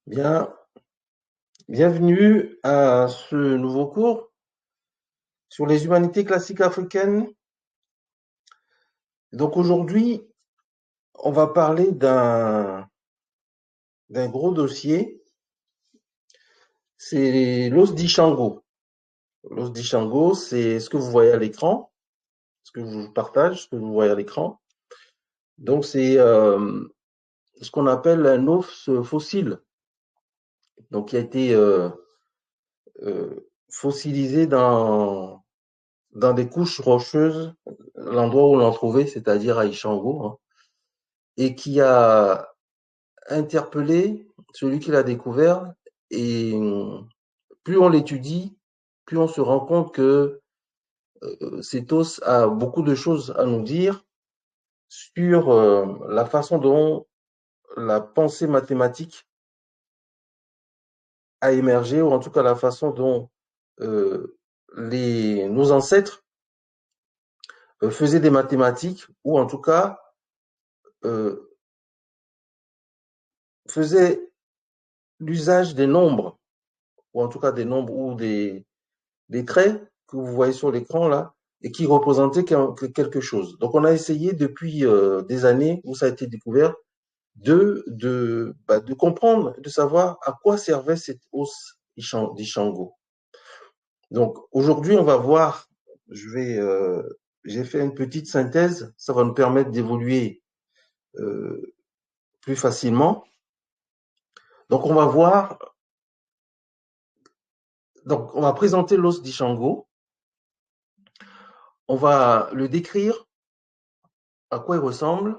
Bien, bienvenue à ce nouveau cours sur les humanités classiques africaines. Donc aujourd'hui, on va parler d'un gros dossier, c'est l'os d'Ishango. L'os d'Ishango, c'est ce que vous voyez à l'écran, ce que je vous partage, ce que vous voyez à l'écran. Donc c'est ce qu'on appelle un os fossile, donc qui a été fossilisé dans des couches rocheuses, l'endroit où l'on trouvait, c'est-à-dire à Ishango, hein, et qui a interpellé celui qui l'a découvert. Et plus on l'étudie, plus on se rend compte que cet os a beaucoup de choses à nous dire sur la façon dont la pensée mathématique a émergé, ou en tout cas la façon dont nos ancêtres faisaient des mathématiques, ou en tout cas euh, faisaient l'usage des nombres, ou en tout cas des nombres ou des traits que vous voyez sur l'écran là, et qui représentaient quelque chose. Donc on a essayé depuis des années où ça a été découvert de comprendre, de savoir à quoi servait cette hausse d'Ishango. Donc aujourd'hui on va voir, j'ai fait une petite synthèse, ça va nous permettre d'évoluer euh, plus facilement. Donc on va voir, donc on va présenter l'os d'Ishango, on va le décrire, à quoi il ressemble,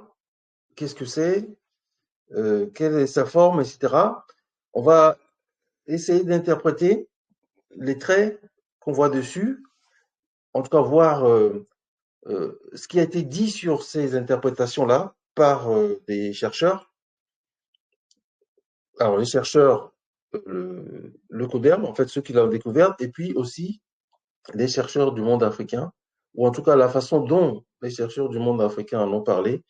qu'est-ce que c'est, quelle est sa forme, etc. On va essayer d'interpréter les traits qu'on voit dessus, en tout cas voir ce qui a été dit sur ces interprétations-là par des chercheurs. Alors les chercheurs, le CODERM, en fait ceux qui l'ont découvert, et puis aussi les chercheurs du monde africain, ou en tout cas la façon dont les chercheurs du monde africain en ont parlé.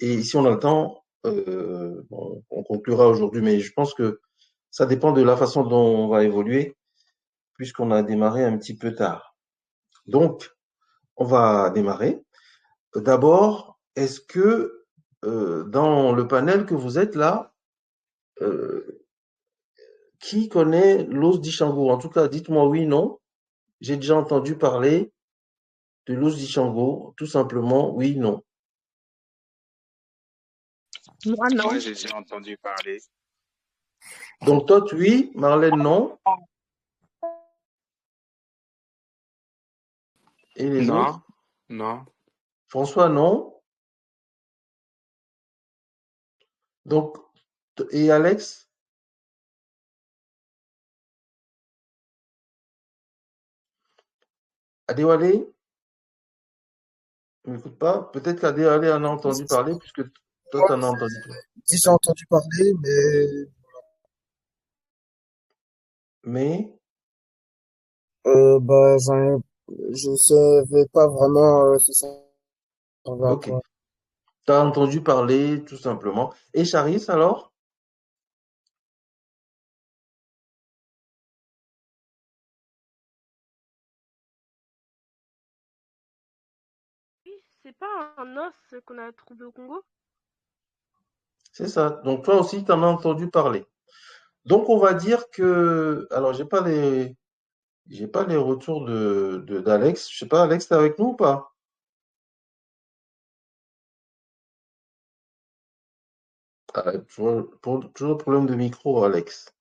Et si on a le temps, on conclura aujourd'hui, mais je pense que ça dépend de la façon dont on va évoluer, puisqu'on a démarré un petit peu tard. Donc, on va démarrer. D'abord, est-ce que dans le panel que vous êtes là, euh, qui connaît l'os d'Ishango? En tout cas, dites-moi oui, non. J'ai déjà entendu parler de l'os d'Ishango, tout simplement oui, non. Moi, Ouais, non. j'ai déjà entendu parler. Donc, toi, oui, Marlène, non, et les Non, autres? non. François, non. Donc, et Alex? Adéwalé? Ne m'écoute pas. Peut-être qu'Adéwalé en a entendu parler, puisque toi, tu en as entendu parler. J'ai entendu parler, mais Mais, bah, je savais pas vraiment si ça servait à ok. quoi. Tu as entendu parler, tout simplement. Et Charis, alors? Oui, c'est pas un os qu'on a trouvé au Congo? C'est ça. Donc, toi aussi, tu en as entendu parler. Donc, on va dire que, alors, j'ai pas les retours d'Alex. Je sais pas, Alex, t'es avec nous ou pas? Ah, toujours problème de micro, Alex.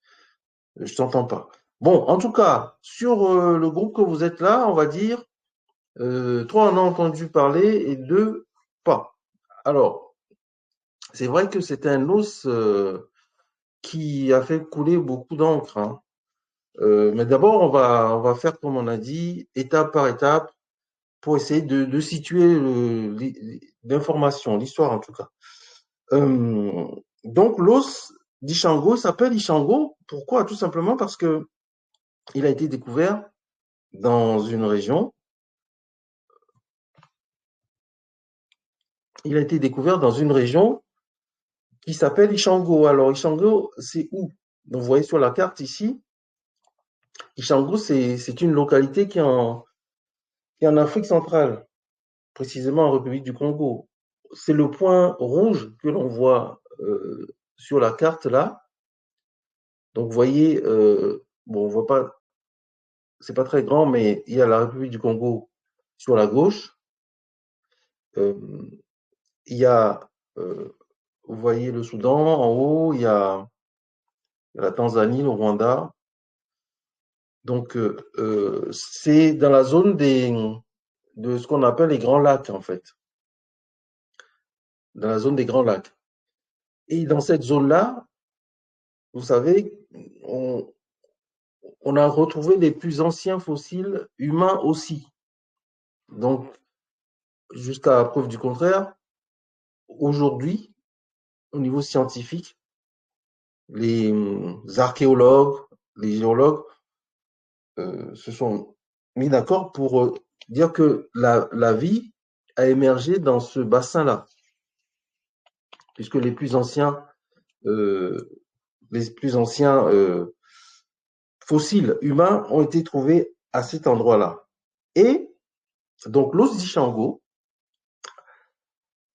Je t'entends pas. Bon, en tout cas, sur le groupe que vous êtes là, on va dire, trois en ont entendu parler et deux pas. Alors, c'est vrai que c'est un os qui a fait couler beaucoup d'encre, hein. Mais d'abord, on va faire, comme on a dit, étape par étape, pour essayer de situer l'information, l'histoire en tout cas. Euh, donc, l'os d'Ishango s'appelle Ishango. Pourquoi? Tout simplement parce que il a été découvert dans une région. Il a été découvert dans une région qui s'appelle Ishango. Alors, Ishango, c'est où? Donc, vous voyez sur la carte ici, Ishango, c'est une localité qui est en Afrique centrale, précisément en République du Congo. C'est le point rouge que l'on voit sur la carte là. Donc, vous voyez, bon, on voit pas, c'est pas très grand, mais il y a la République du Congo sur la gauche. Il y a, vous voyez le Soudan en haut, il y a la Tanzanie, le Rwanda. Donc, c'est dans la zone de ce qu'on appelle les Grands Lacs, en fait. Dans la zone des Grands Lacs. Et dans cette zone-là, vous savez, on a retrouvé les plus anciens fossiles humains aussi. Donc, jusqu'à preuve du contraire, aujourd'hui, au niveau scientifique, les archéologues, les géologues se sont mis d'accord pour dire que la vie a émergé dans ce bassin-là, puisque les plus anciens fossiles humains ont été trouvés à cet endroit-là. Et donc l'os d'Ishango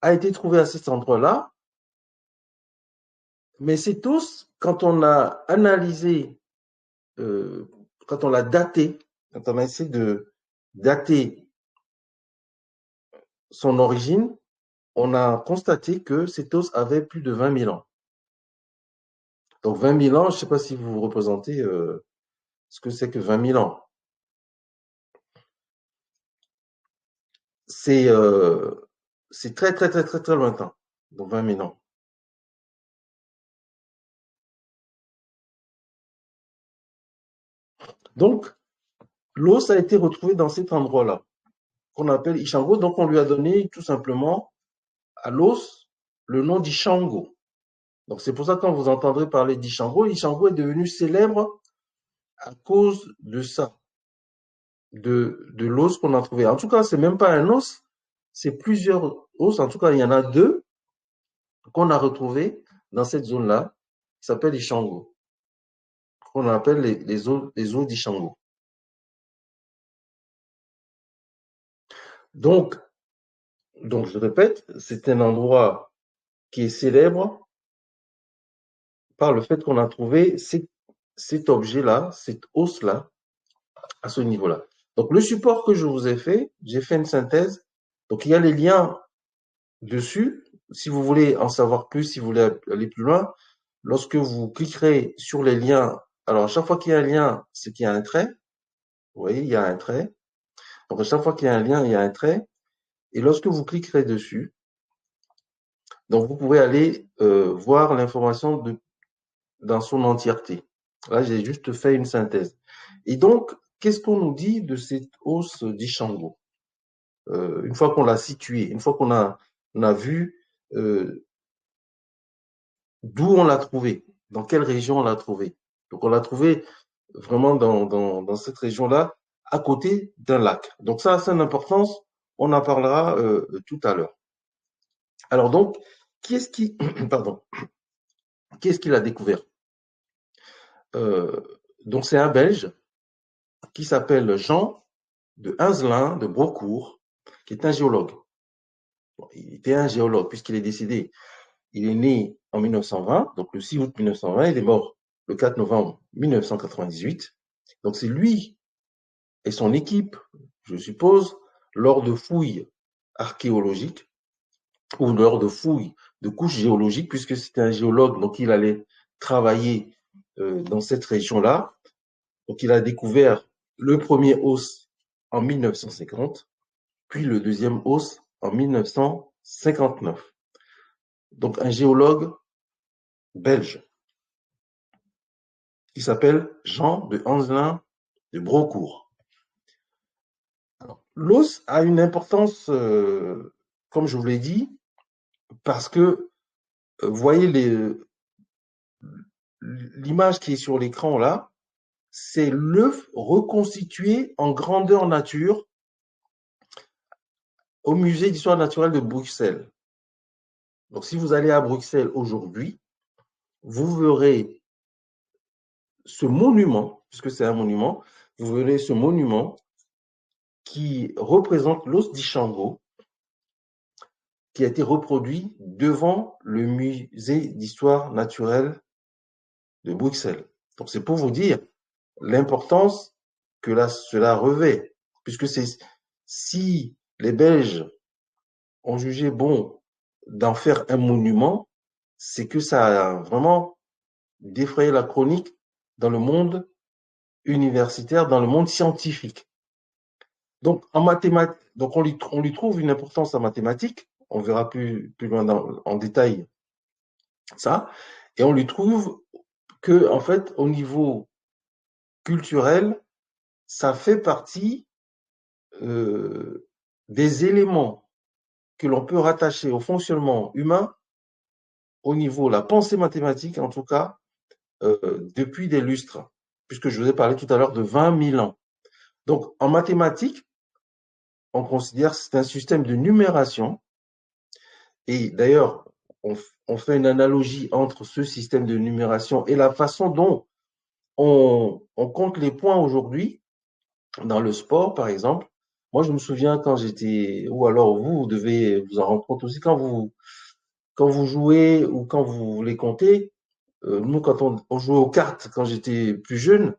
a été trouvé à cet endroit-là, mais cet os, quand on a analysé, quand on l'a daté, quand on a essayé de dater son origine, on a constaté que cet os avait plus de 20 000 ans. Donc 20 000 ans, je ne sais pas si vous vous représentez ce que c'est que 20 000 ans. C'est très, très, très, très, très lointain. Donc 20 000 ans. Donc, l'os a été retrouvé dans cet endroit-là, qu'on appelle Ishango. Donc, on lui a donné tout simplement à l'os le nom d'Ishango. Donc, c'est pour ça que quand vous entendrez parler d'Ishango, Ishango est devenu célèbre à cause de ça, de l'os qu'on a trouvé. En tout cas, c'est même pas un os, c'est plusieurs os. En tout cas, il y en a deux qu'on a retrouvés dans cette zone-là, qui s'appelle Ishango, qu'on appelle les os d'Ishango. Donc, je répète, c'est un endroit qui est célèbre par le fait qu'on a trouvé cet objet-là, cet os-là, à ce niveau-là. Donc, le support que je vous ai fait, j'ai fait une synthèse. Donc, il y a les liens dessus. Si vous voulez en savoir plus, si vous voulez aller plus loin, lorsque vous cliquerez sur les liens, alors à chaque fois qu'il y a un lien, c'est qu'il y a un trait. Vous voyez, il y a un trait. Donc, à chaque fois qu'il y a un lien, il y a un trait. Et lorsque vous cliquerez dessus, donc vous pouvez aller voir l'information dans son entièreté. Là, j'ai juste fait une synthèse. Et donc, qu'est-ce qu'on nous dit de cette os d'Ishango une fois qu'on l'a situé, une fois qu'on a vu d'où on l'a trouvé, dans quelle région on l'a trouvé. Donc, on l'a trouvé vraiment dans cette région-là, à côté d'un lac. Donc, ça a son importance. On en parlera tout à l'heure. Alors donc, qui est-ce qui l'a découvert? Donc, c'est un Belge qui s'appelle Jean de Hinzelin de Brocourt, qui est un géologue. Bon, il était un géologue puisqu'il est décédé. Il est né en 1920, donc le 6 août 1920, il est mort le 4 novembre 1998. Donc c'est lui et son équipe, je suppose, lors de fouilles archéologiques ou lors de fouilles de couches géologiques, puisque c'était un géologue, donc il allait travailler dans cette région-là. Donc il a découvert le premier os en 1950, puis le deuxième os en 1959. Donc un géologue belge qui s'appelle Jean de Hinzelin de Brocourt. L'os a une importance, comme je vous l'ai dit, parce que vous voyez l'image qui est sur l'écran là, c'est l'œuf reconstitué en grandeur nature au musée d'histoire naturelle de Bruxelles. Donc si vous allez à Bruxelles aujourd'hui, vous verrez ce monument, puisque c'est un monument, vous verrez ce monument qui représente l'os d'Ishango, qui a été reproduit devant le musée d'histoire naturelle de Bruxelles. Donc c'est pour vous dire l'importance que cela revêt, puisque si les Belges ont jugé bon d'en faire un monument, c'est que ça a vraiment défrayé la chronique dans le monde universitaire, dans le monde scientifique. Donc, en mathématiques, donc on lui trouve une importance en mathématiques, on verra plus loin en détail ça, et on lui trouve que, en fait, au niveau culturel, ça fait partie des éléments que l'on peut rattacher au fonctionnement humain au niveau de la pensée mathématique, en tout cas, depuis des lustres, puisque je vous ai parlé tout à l'heure de 20 000 ans. Donc, en mathématiques, on considère que c'est un système de numération. Et d'ailleurs, on fait une analogie entre ce système de numération et la façon dont on compte les points aujourd'hui dans le sport, par exemple. Moi, je me souviens quand j'étais, ou alors vous devez vous en rendre compte aussi, quand vous jouez ou quand vous les comptez, nous, quand on jouait aux cartes, quand j'étais plus jeune,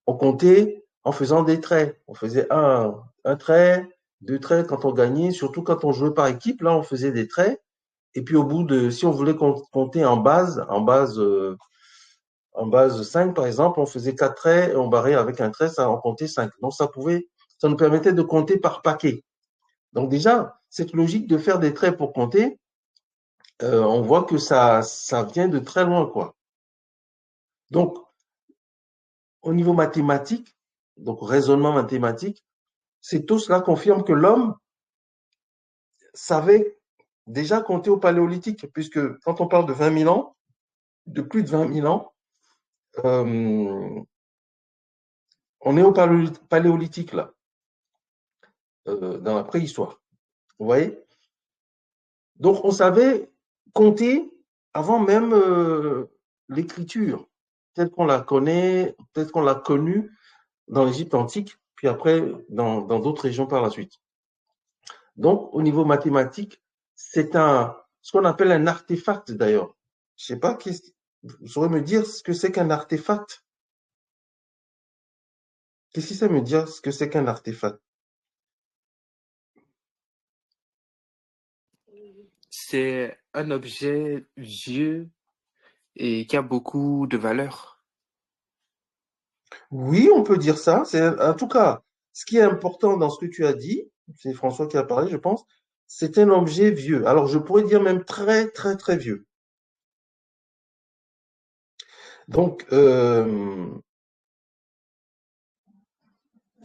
on comptait en faisant des traits. On faisait un trait, deux traits quand on gagnait, surtout quand on jouait par équipe, là, on faisait des traits. Et puis au bout si on voulait compter en base 5 par exemple, on faisait 4 traits et on barrait avec un trait, ça en comptait 5. Donc ça nous permettait de compter par paquet. Donc déjà, cette logique de faire des traits pour compter, on voit que ça vient de très loin, quoi. Donc, au niveau mathématique, donc raisonnement mathématique, tout cela confirme que l'homme savait déjà compter au paléolithique, puisque quand on parle de 20 000 ans, de plus de 20 000 ans, on est au paléolithique, là, dans la préhistoire. Vous voyez? Donc, on savait compter avant même l'écriture, telle qu'on la connaît, telle qu'on l'a connue dans l'Égypte antique, puis après dans d'autres régions par la suite. Donc, au niveau mathématique, c'est ce qu'on appelle un artefact d'ailleurs. Je ne sais pas, vous saurez me dire ce que c'est qu'un artefact? Qu'est-ce que ça me dire ce que c'est qu'un artefact? C'est un objet vieux et qui a beaucoup de valeur. Oui, on peut dire ça. En tout cas, ce qui est important dans ce que tu as dit, c'est François qui a parlé, je pense, c'est un objet vieux. Alors, je pourrais dire même très, très, très vieux. Donc, si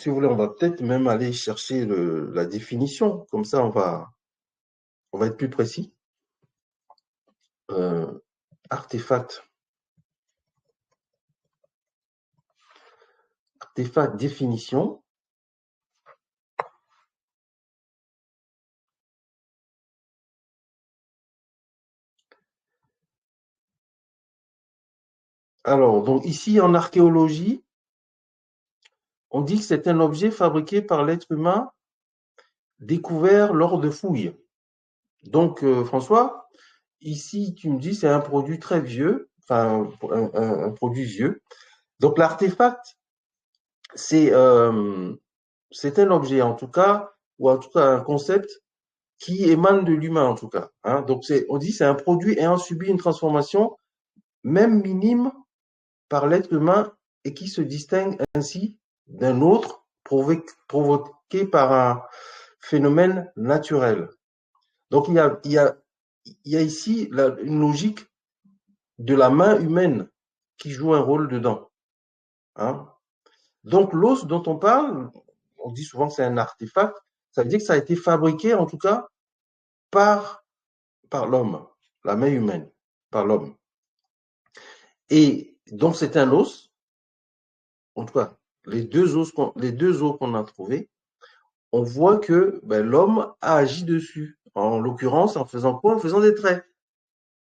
vous voulez, on va peut-être même aller chercher la définition. Comme ça, on va être plus précis. Artefact. Artefact, définition. Alors, donc ici, en archéologie, on dit que c'est un objet fabriqué par l'être humain découvert lors de fouilles. Donc, François, ici, tu me dis c'est un produit très vieux, enfin, un produit vieux. Donc, l'artefact, c'est un objet, en tout cas, ou en tout cas un concept qui émane de l'humain, en tout cas. Hein. Donc, on dit c'est un produit ayant subi une transformation, même minime, par l'être humain et qui se distingue ainsi d'un autre provoqué par un phénomène naturel. Donc, il y a ici une logique de la main humaine qui joue un rôle dedans. Hein. Donc, l'os dont on parle, on dit souvent que c'est un artefact, ça veut dire que ça a été fabriqué, en tout cas, par l'homme, la main humaine, par l'homme. Et donc, c'est un os, en tout cas, les deux os qu'on a trouvés, on voit que l'homme a agi dessus. En l'occurrence, en faisant quoi? En faisant des traits.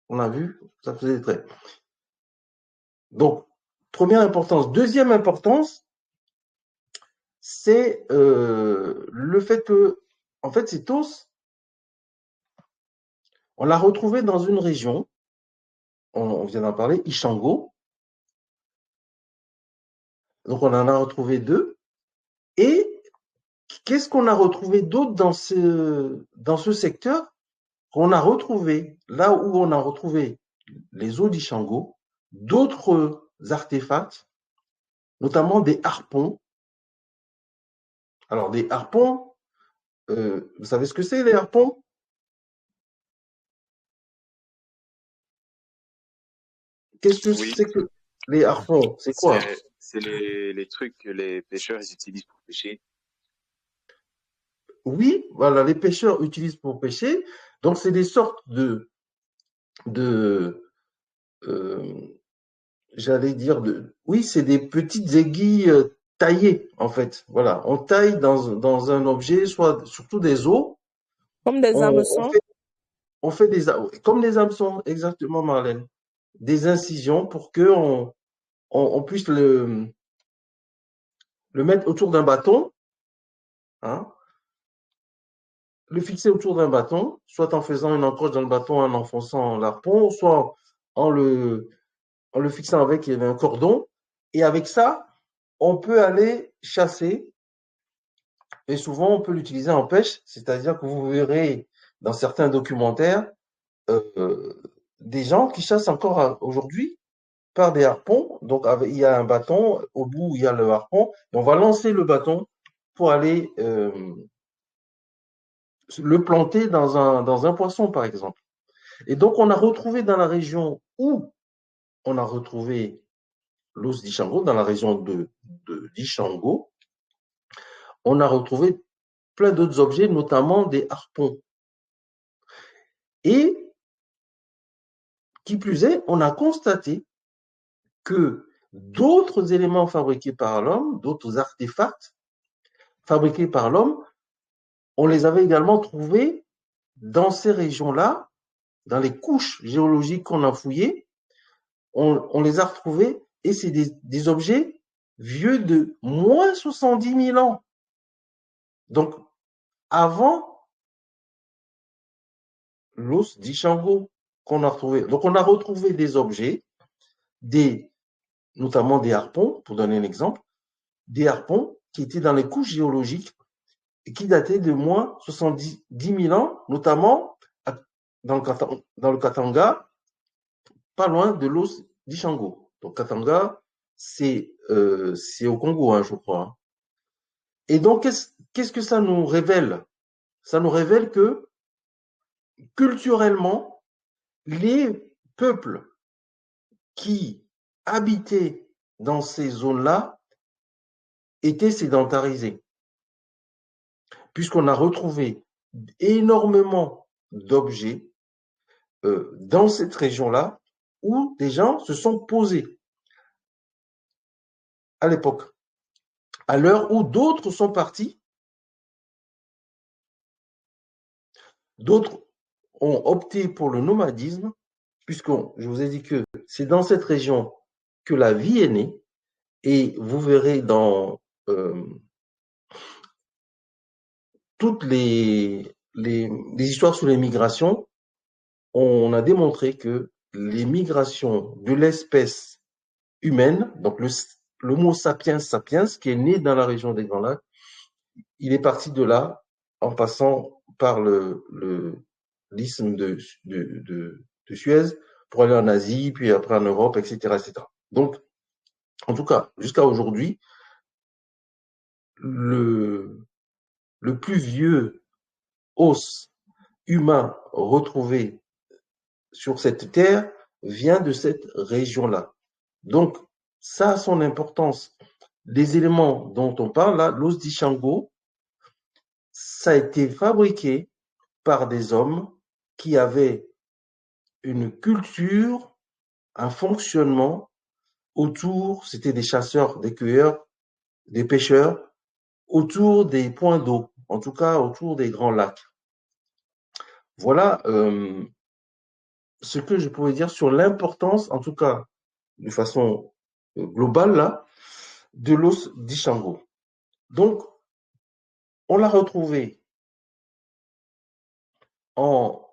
On a vu, ça faisait des traits. Donc, Première importance. Deuxième importance, c'est le fait que, en fait, cet os, on l'a retrouvé dans une région, on vient d'en parler, Ishango. Donc, on en a retrouvé deux. Et qu'est-ce qu'on a retrouvé d'autre dans ce secteur? On a retrouvé, là où on a retrouvé les os d'Ishango, d'autres artefacts, notamment des harpons. Alors, des harpons, vous savez ce que c'est, les harpons? Qu'est-ce que Oui, c'est que les harpons? C'est quoi? c'est les trucs que les pêcheurs ils utilisent pour pêcher. Oui, voilà, les pêcheurs utilisent pour pêcher. Donc, c'est des sortes de j'allais dire, oui, c'est des petites aiguilles taillées, en fait. Voilà, on taille dans un objet, soit surtout des os, Comme des on hameçons. fait, comme des hameçons, exactement, Marlène, des incisions pour que on puisse le mettre autour d'un bâton, hein, le fixer autour d'un bâton, soit en faisant une encoche dans le bâton, en enfonçant l'harpon, soit en le fixant avec un cordon. Et avec ça, on peut aller chasser. Et souvent, on peut l'utiliser en pêche, c'est-à-dire que vous verrez dans certains documentaires des gens qui chassent encore aujourd'hui par des harpons. Donc, il y a un bâton, au bout, il y a le harpon, et on va lancer le bâton pour aller le planter dans un poisson, par exemple. Et donc, on a retrouvé dans la région où on a retrouvé l'os d'Ishango, dans la région d'Ishango, on a retrouvé plein d'autres objets, notamment des harpons. Et qui plus est, on a constaté que d'autres éléments fabriqués par l'homme, d'autres artefacts fabriqués par l'homme, on les avait également trouvés dans ces régions-là, dans les couches géologiques qu'on a fouillées, on les a retrouvés et c'est des objets vieux de moins 70 000 ans. Donc, avant l'os d'Ishango qu'on a retrouvé. Donc, on a retrouvé des objets, notamment des harpons, pour donner un exemple, des harpons qui étaient dans les couches géologiques et qui dataient de moins 70 000 ans, notamment dans le Katanga, pas loin de l'os d'Ishango. Donc, Katanga, c'est au Congo, hein, je crois. Hein. Et donc, qu'est-ce que ça nous révèle? Ça nous révèle que, culturellement, les peuples qui habitaient dans ces zones-là étaient sédentarisés, puisqu'on a retrouvé énormément d'objets dans cette région-là où des gens se sont posés à l'époque, à l'heure où d'autres sont partis, d'autres ont opté pour le nomadisme, puisque je vous ai dit que c'est dans cette région que la vie est née, et vous verrez dans toutes les histoires sur les migrations, on a démontré que les migrations de l'espèce humaine, donc l'Homo sapiens sapiens, qui est né dans la région des Grands Lacs, il est parti de là en passant par l'isthme de Suez pour aller en Asie, puis après en Europe, etc., etc. Donc, en tout cas, jusqu'à aujourd'hui, le plus vieux os humain retrouvé sur cette terre vient de cette région-là. Donc, ça a son importance. Les éléments dont on parle là, l'os d'Ishango, ça a été fabriqué par des hommes qui avaient une culture, un fonctionnement autour, c'était des chasseurs, des cueilleurs, des pêcheurs, autour des points d'eau, en tout cas autour des grands lacs. Voilà ce que je pourrais dire sur l'importance, en tout cas de façon global là, de l'os d'Ishango. Donc, on l'a retrouvé dans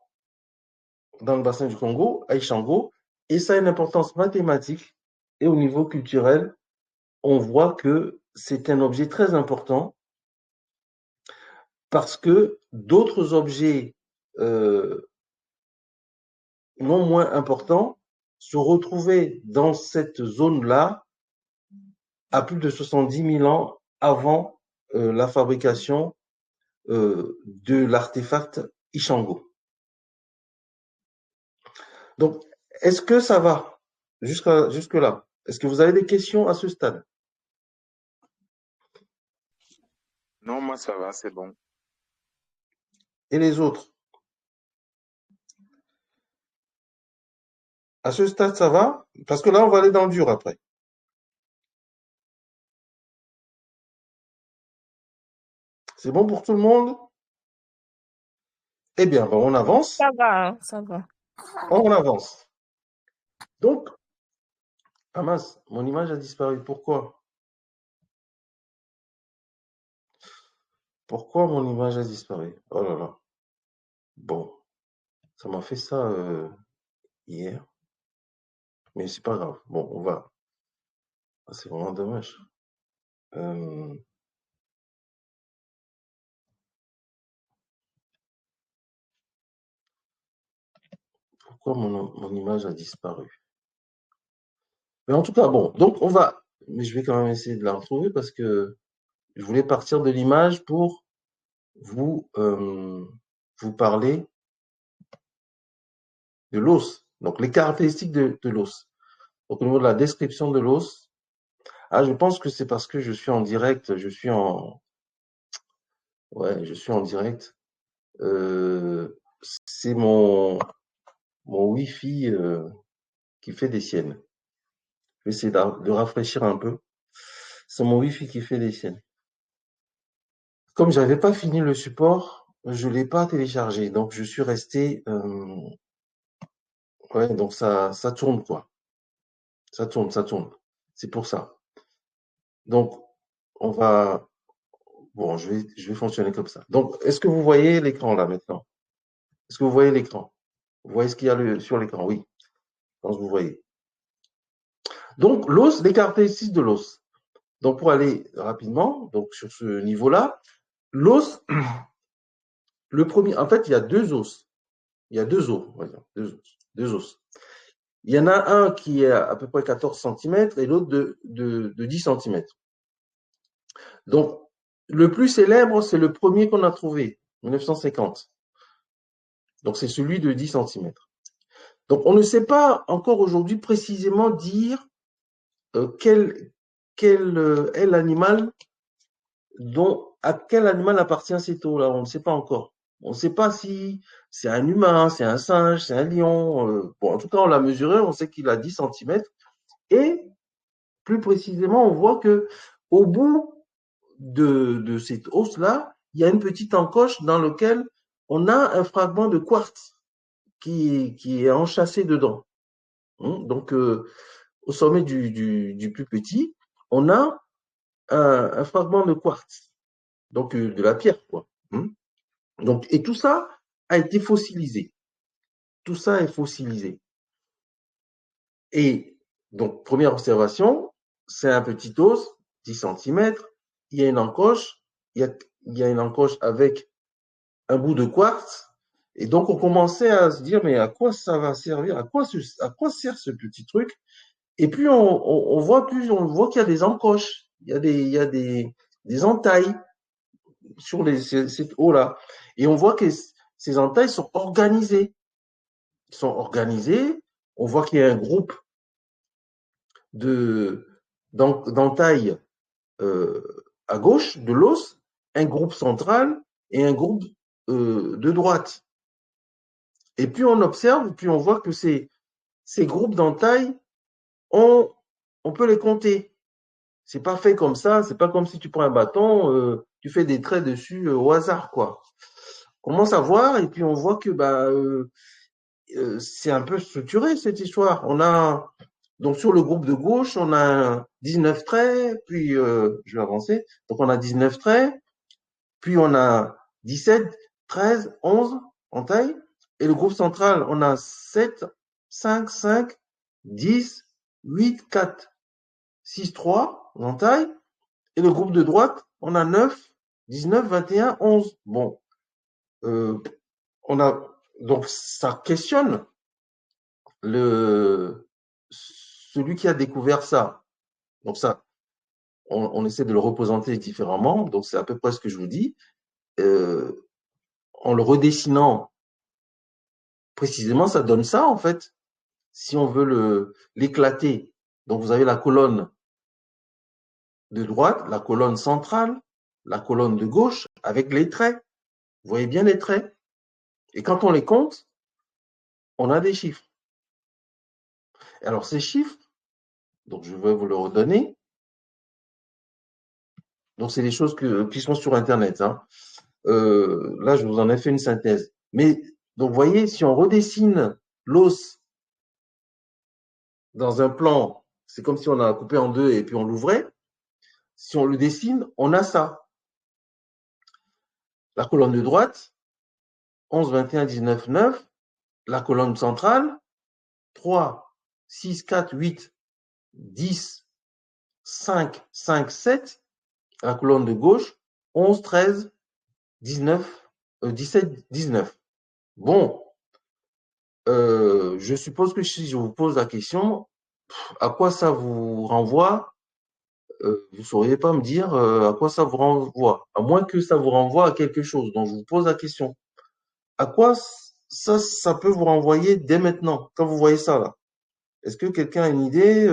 le bassin du Congo, à Ishango, et ça a une importance mathématique et au niveau culturel, on voit que c'est un objet très important parce que d'autres objets non moins importants se retrouvaient dans cette zone-là à plus de 70 000 ans avant la fabrication de l'artefact Ishango. Donc, est-ce que ça va jusque-là? Est-ce que vous avez des questions à ce stade? Non, moi ça va, c'est bon. Et les autres? À ce stade, ça va? Parce que là, on va aller dans le dur après. C'est bon pour tout le monde? Eh bien, on avance. Ça va, hein, ça va. On avance. Donc, ah mince, mon image a disparu. Pourquoi? Pourquoi mon image a disparu? Oh là là. Bon, ça m'a fait ça hier. Mais c'est pas grave. Bon, on va. Ah, c'est vraiment dommage. Pourquoi mon image a disparu? Mais en tout cas, bon, donc on va. Mais je vais quand même essayer de la retrouver parce que je voulais partir de l'image pour vous parler de l'os. Donc, les caractéristiques de l'os. Donc, au niveau de la description de l'os, je pense que c'est parce que je suis en direct, je suis en direct. C'est mon Wi-Fi qui fait des siennes. Je vais essayer de rafraîchir un peu. C'est mon Wi-Fi qui fait des siennes. Comme j'avais pas fini le support, je l'ai pas téléchargé. Donc, je suis resté... donc ça tourne, quoi. Ça tourne. C'est pour ça. Donc, on va... Bon, je vais fonctionner comme ça. Donc, est-ce que vous voyez l'écran là maintenant? Est-ce que vous voyez l'écran? Vous voyez ce qu'il y a sur l'écran? Oui, je pense que vous voyez. Donc, l'os, les caractéristiques de l'os. Donc, pour aller rapidement, donc sur ce niveau-là, l'os, le premier, en fait, il y a deux os. Il y a deux os, on va dire, deux os. Il y en a un qui est à peu près 14 cm et l'autre de 10 cm. Donc, le plus célèbre, c'est le premier qu'on a trouvé, 1950. Donc, c'est celui de 10 cm. Donc, on ne sait pas encore aujourd'hui précisément dire quel est l'animal à quel animal appartient cet os-là. On ne sait pas encore. On ne sait pas si c'est un humain, c'est un singe, c'est un lion. Bon, en tout cas, on l'a mesuré, on sait qu'il a 10 cm. Et plus précisément, on voit que au bout de cet os-là, il y a une petite encoche dans laquelle on a un fragment de quartz qui est enchâssé dedans. Donc, au sommet du plus petit, on a un fragment de quartz, donc de la pierre, quoi. Donc, et tout ça a été fossilisé. Tout ça est fossilisé. Et donc, première observation, c'est un petit os, 10 cm, il y a une encoche, il y a une encoche avec un bout de quartz. Et donc, on commençait à se dire, mais à quoi ça va servir? À quoi sert ce petit truc? Et puis, on voit qu'il y a des encoches, il y a des entailles sur cette eau-là. Et on voit que ces entailles sont organisées. On voit qu'il y a un groupe d'entailles à gauche de l'os, un groupe central et un groupe de droite. Et puis on observe, puis on voit que ces groupes d'entailles, on peut les compter. C'est pas fait comme ça, c'est pas comme si tu prends un bâton, tu fais des traits dessus au hasard, quoi. On commence à voir et puis on voit que c'est un peu structuré cette histoire. On a Donc, sur le groupe de gauche, on a 19 traits, puis je vais avancer. Donc, on a 19 traits, puis on a 17, 13, 11 en taille. Et le groupe central, on a 7, 5, 5, 10, 8, 4, 6, 3 en taille. Et le groupe de droite, on a 9, 19, 21, 11. Bon, on a donc ça questionne celui qui a découvert ça. Donc ça, on essaie de le représenter différemment. Donc c'est à peu près ce que je vous dis. En le redessinant précisément, ça donne ça en fait. Si on veut l'éclater, donc vous avez la colonne de droite, la colonne centrale, la colonne de gauche avec les traits. Vous voyez bien les traits. Et quand on les compte, on a des chiffres. Alors ces chiffres, donc je vais vous le redonner. Donc c'est des choses qui sont sur Internet. Hein. Là, je vous en ai fait une synthèse. Mais donc, vous voyez, si on redessine l'os dans un plan, c'est comme si on a coupé en deux et puis on l'ouvrait. Si on le dessine, on a ça. La colonne de droite, 11, 21, 19, 9. La colonne centrale, 3, 6, 4, 8, 10, 5, 5, 7. La colonne de gauche, 11, 13, 19, 17, 19. Bon, je suppose que si je vous pose la question, à quoi ça vous renvoie, vous ne sauriez pas me dire à quoi ça vous renvoie, à moins que ça vous renvoie à quelque chose. Donc, je vous pose la question. À quoi ça peut vous renvoyer dès maintenant, quand vous voyez ça là? Est-ce que quelqu'un a une idée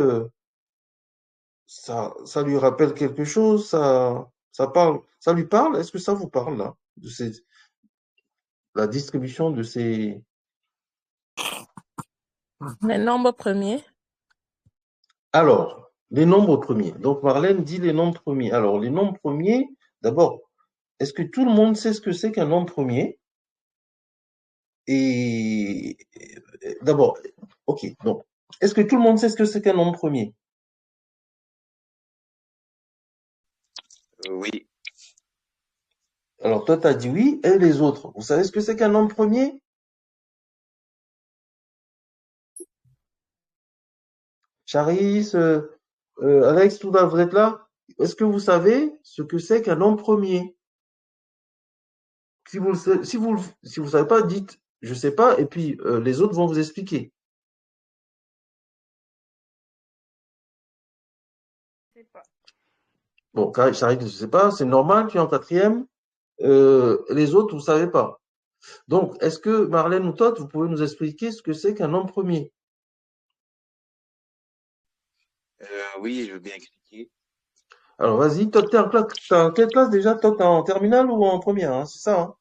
ça lui rappelle quelque chose? Ça parle, ça lui parle? Est-ce que ça vous parle là, de la distribution de ces... Les nombres premiers. Alors, les nombres premiers. Donc, Marlène dit les nombres premiers. Alors, les nombres premiers, d'abord, est-ce que tout le monde sait ce que c'est qu'un nombre premier? Et d'abord, ok, donc, est-ce que tout le monde sait ce que c'est qu'un nombre premier? Oui. Alors, toi, tu as dit oui, et les autres, vous savez ce que c'est qu'un nombre premier? Charis, Alex, tout là, vous êtes là? Est-ce que vous savez ce que c'est qu'un nombre premier? Si vous ne savez pas, dites je ne sais pas, et puis les autres vont vous expliquer. Je sais pas. Bon, Charis, je ne sais pas, c'est normal, tu es en quatrième. Les autres, vous ne savez pas. Donc, est-ce que Marlène ou Todd, vous pouvez nous expliquer ce que c'est qu'un nombre premier? Oui, je veux bien expliquer. Alors, vas-y, Todd, t'es en quelle classe déjà? Todd, t'es en terminale ou en première, hein, c'est ça, hein?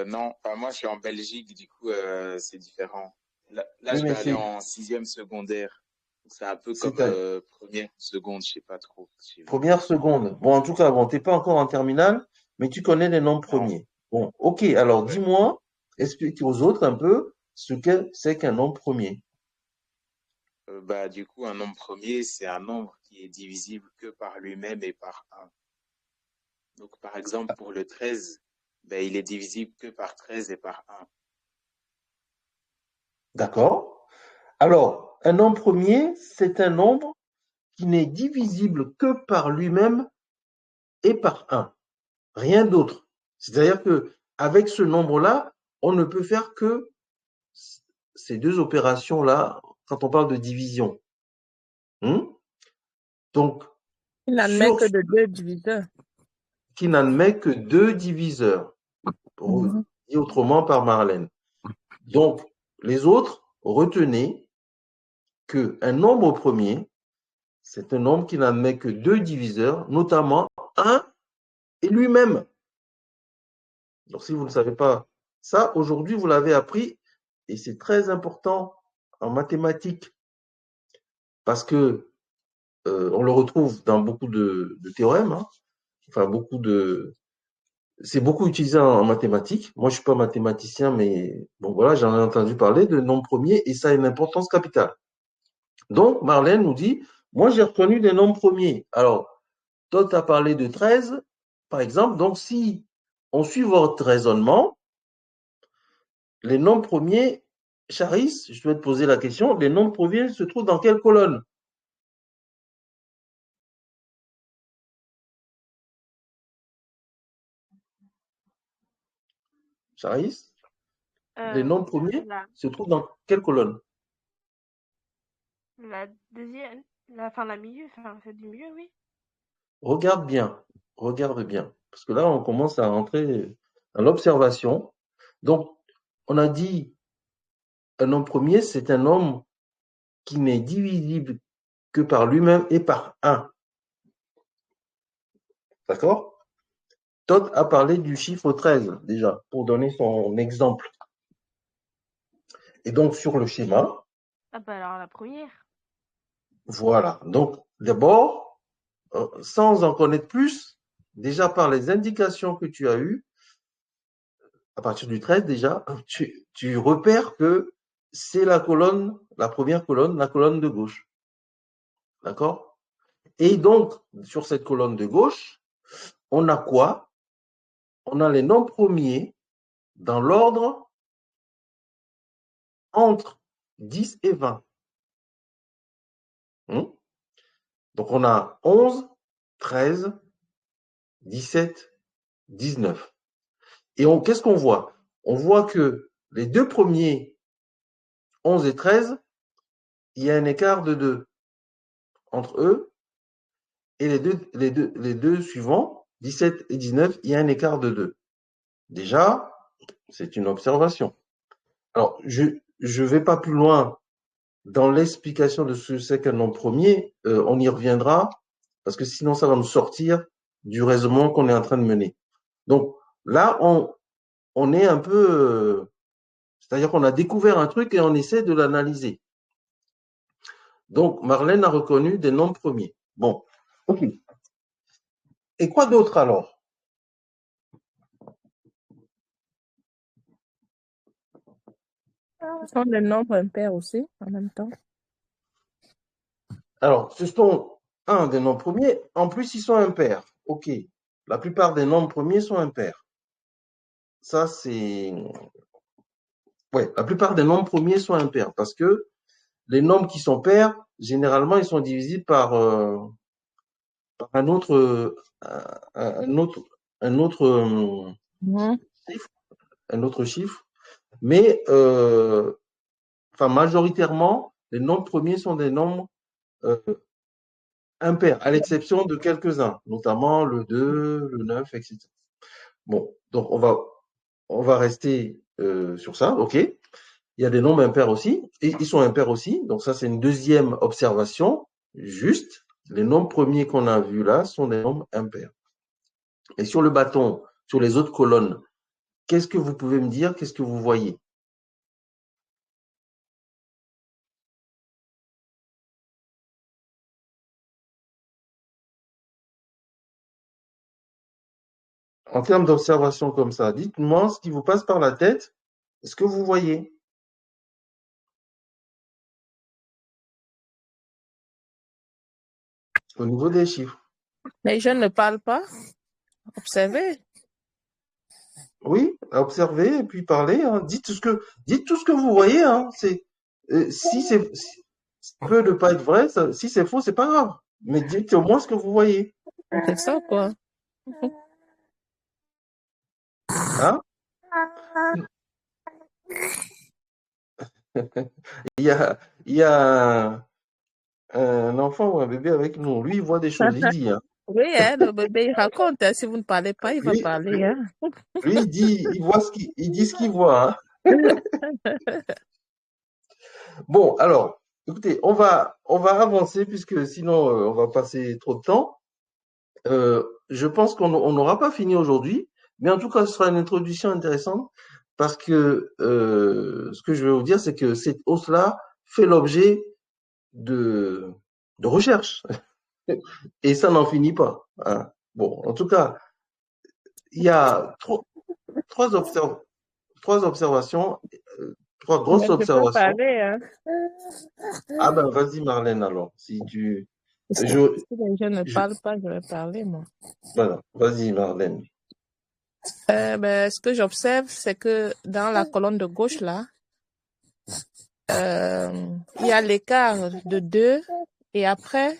Non, moi je suis en Belgique, du coup c'est différent. Là, Oui, je vais mais aller en sixième secondaire. C'est un peu comme c'est à première, seconde, je sais pas trop chez vous. première, seconde. Bon, en tout cas, bon, t'es pas encore en terminale, mais tu connais les nombres Non, premiers. Bon, ok, alors ouais. dis-moi, explique aux autres un peu ce que c'est qu'un nombre premier. Bah du coup un nombre premier, c'est un nombre qui est divisible que par lui-même et par un. Donc par exemple pour le 13, ben, il est divisible que par 13 et par un. D'accord? Alors, un nombre premier, c'est un nombre qui n'est divisible que par lui-même et par un. Rien d'autre. C'est-à-dire que avec ce nombre-là, on ne peut faire que ces deux opérations-là quand on parle de division. Donc, Il n'admet que de deux diviseurs. qui n'admet que deux diviseurs, dit autrement par Marlène. Donc, les autres, retenez qu'un nombre premier, c'est un nombre qui n'admet que deux diviseurs, notamment un et lui-même. Donc, si vous ne savez pas ça, aujourd'hui, vous l'avez appris, et c'est très important en mathématiques, parce que on le retrouve dans beaucoup de théorèmes, hein, enfin c'est beaucoup utilisé en mathématiques. Moi, je suis pas mathématicien, mais bon, voilà, j'en ai entendu parler de nombres premiers et ça a une importance capitale. Donc, Marlène nous dit, moi, j'ai reconnu des nombres premiers. Alors, toi, tu as parlé de 13, par exemple. Donc, si on suit votre raisonnement, les nombres premiers, Charis, je vais te poser la question, les nombres premiers se trouvent dans quelle colonne? Charis, les nombres premiers se trouvent dans quelle colonne? La deuxième, la milieu, enfin, celle du milieu, oui. Regarde bien, parce que là, on commence à entrer dans l'observation. Donc, on a dit un nombre premier, c'est un nombre qui n'est divisible que par lui-même et par 1. D'accord? Todd a parlé du chiffre 13 déjà, pour donner son exemple. Et donc, sur le schéma. Ah bah alors la première. Voilà. Donc, d'abord, sans en connaître plus, déjà par les indications que tu as eues, à partir du 13 déjà, tu repères que c'est la colonne, la première colonne, la colonne de gauche. D'accord? Et donc, sur cette colonne de gauche, on a quoi? On a les nombres premiers dans l'ordre entre 10 et 20. Donc, on a 11, 13, 17, 19. Et qu'est-ce qu'on voit? On voit que les deux premiers, 11 et 13, il y a un écart de 2 entre eux. Et les deux suivants, 17 et 19, il y a un écart de 2. Déjà, c'est une observation. Alors, je ne vais pas plus loin dans l'explication de ce que c'est qu'un nombre premier. On y reviendra, parce que sinon, ça va nous sortir du raisonnement qu'on est en train de mener. Donc, là, on est un peu... c'est-à-dire qu'on a découvert un truc et on essaie de l'analyser. Donc, Marlène a reconnu des nombres premiers. Bon, ok. Et quoi d'autre alors? Ce sont des nombres impairs aussi, en même temps. Alors, ce sont des nombres premiers. En plus, ils sont impairs. OK. La plupart des nombres premiers sont impairs. Ça, c'est... Ouais, la plupart des nombres premiers sont impairs parce que les nombres qui sont pairs, généralement, ils sont divisibles par un autre chiffre. Mais, majoritairement, les nombres premiers sont des nombres impairs, à l'exception de quelques-uns, notamment le 2, le 9, etc. Bon, donc on va rester sur ça, ok. Il y a des nombres impairs aussi, et ils sont impairs aussi, donc ça c'est une deuxième observation, juste, les nombres premiers qu'on a vus là sont des nombres impairs. Et sur le bâton, sur les autres colonnes, qu'est-ce que vous pouvez me dire, qu'est-ce que vous voyez? En termes d'observation comme ça, dites-moi ce qui vous passe par la tête, ce que vous voyez. Au niveau des chiffres. Les jeunes ne parlent pas. Observez. Oui, observez et puis parlez. Hein. Dites tout ce que vous voyez. Hein. Si ça peut ne pas être vrai, si c'est faux, c'est pas grave. Mais dites au moins ce que vous voyez. C'est ça, quoi. Hein? Il y a un enfant ou un bébé avec nous. Lui, il voit des choses, il dit. Hein. Oui, hein, le bébé, il raconte. Hein. Si vous ne parlez pas, il va parler. Hein. Lui, il dit, il dit ce qu'il voit. Hein. Bon, alors, écoutez, on va avancer puisque sinon, on va passer trop de temps. Je pense qu'on n'aura pas fini aujourd'hui, mais en tout cas, ce sera une introduction intéressante parce que ce que je vais vous dire, c'est que cette hausse-là fait l'objet de recherches et ça n'en finit pas. Hein. Bon, en tout cas, il y a trois observations Trois grosses Mais je peux observations. parler, hein. Ah ben, vas-y, Marlène, alors. Si tu... Si Je... les gens ne je... parlent pas, je vais parler, moi. Voilà. Vas-y, Marlène. Ce que j'observe, c'est que dans la colonne de gauche, là, il y a l'écart de 2 et après,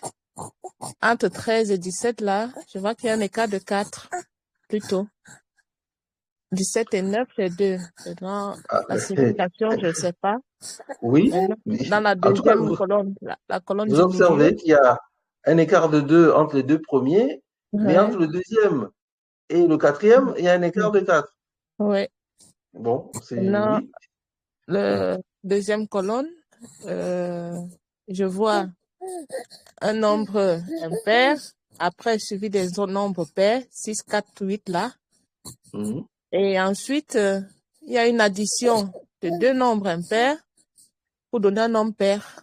entre 13 et 17, là, je vois qu'il y a un écart de 4, plutôt. 17 et 9, c'est 2. Dans Ah, la signification, je ne sais pas. oui. Maintenant, dans la En tout cas, deuxième colonne, la colonne vous du milieu, observez qu'il y a un écart de 2 entre les deux premiers, mais ouais, entre le deuxième et le quatrième, il y a un écart de 4. ouais. Bon, c'est... Maintenant, Oui. le deuxième colonne, je vois un nombre impair, après suivi des autres nombres pairs, 6, 4, 8 là. Mhm. Et ensuite, il y a une addition de deux nombres impairs pour donner un nombre pair.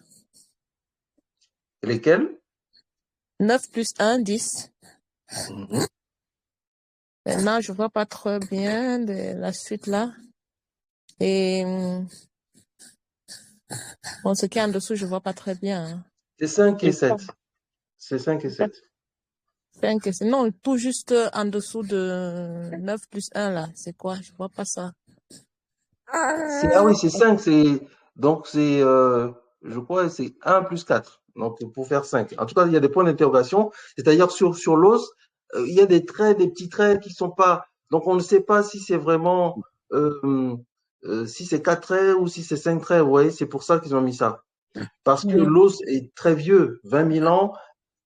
Lesquels? 9 plus 1, 10. Mhm. Maintenant, je vois pas trop bien la suite là. Et bon, ce qui est en dessous, je vois pas très bien, hein. C'est 5 et Et 7. C'est 5 et 7. 5, non, tout juste en dessous de 9 plus 1 là. C'est quoi? Je vois pas ça. Ah oui, c'est 5. Donc, je crois, c'est 1 plus 4. Donc, pour faire 5. En tout cas, il y a des points d'interrogation. C'est-à-dire, sur l'os, il y a des traits, des petits traits qui sont pas. Donc, on ne sait pas si c'est vraiment. Si c'est 4 traits ou si c'est 5 traits. Vous voyez, c'est pour ça qu'ils ont mis ça. Parce que Mm. l'os est très vieux, 20 000 ans.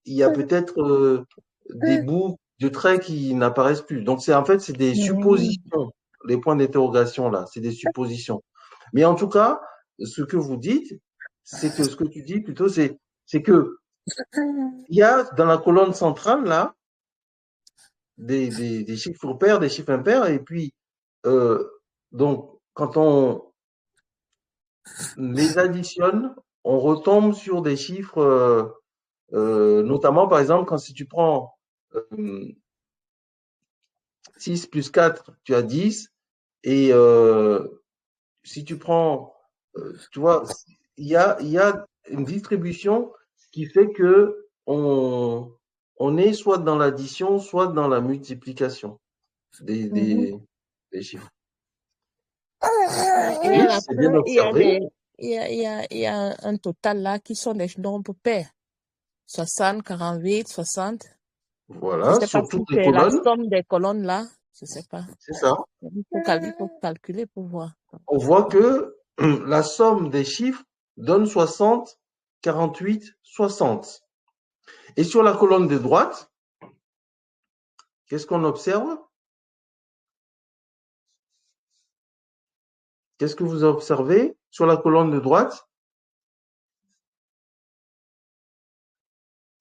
Il y a peut-être des bouts de traits qui n'apparaissent plus. Donc, en fait, c'est des Mm. suppositions. Les points d'interrogation, là, c'est des suppositions. Mais en tout cas, ce que vous dites, ce que tu dis plutôt, c'est que il y a dans la colonne centrale, là, des chiffres pairs, des chiffres impairs, et puis, euh, donc, quand on les additionne, on retombe sur des chiffres, notamment, par exemple, si tu prends 6 plus 4, tu as 10. Et si tu prends, tu vois, il y a une distribution qui fait que on est soit dans l'addition, soit dans la multiplication des, Mhm. des, des chiffres. Et Oui, c'est bien après, observé. il y a un total là qui sont des nombres pairs. 60, 48, 60. Je Voilà, sais pas sur si toutes les c'est la colonnes, somme des colonnes là. Je sais pas. c'est ça. Il faut calculer pour voir. On voit que la somme des chiffres donne 60, 48, 60. Et sur la colonne de droite, qu'est-ce qu'on observe? Qu'est-ce que vous observez sur la colonne de droite?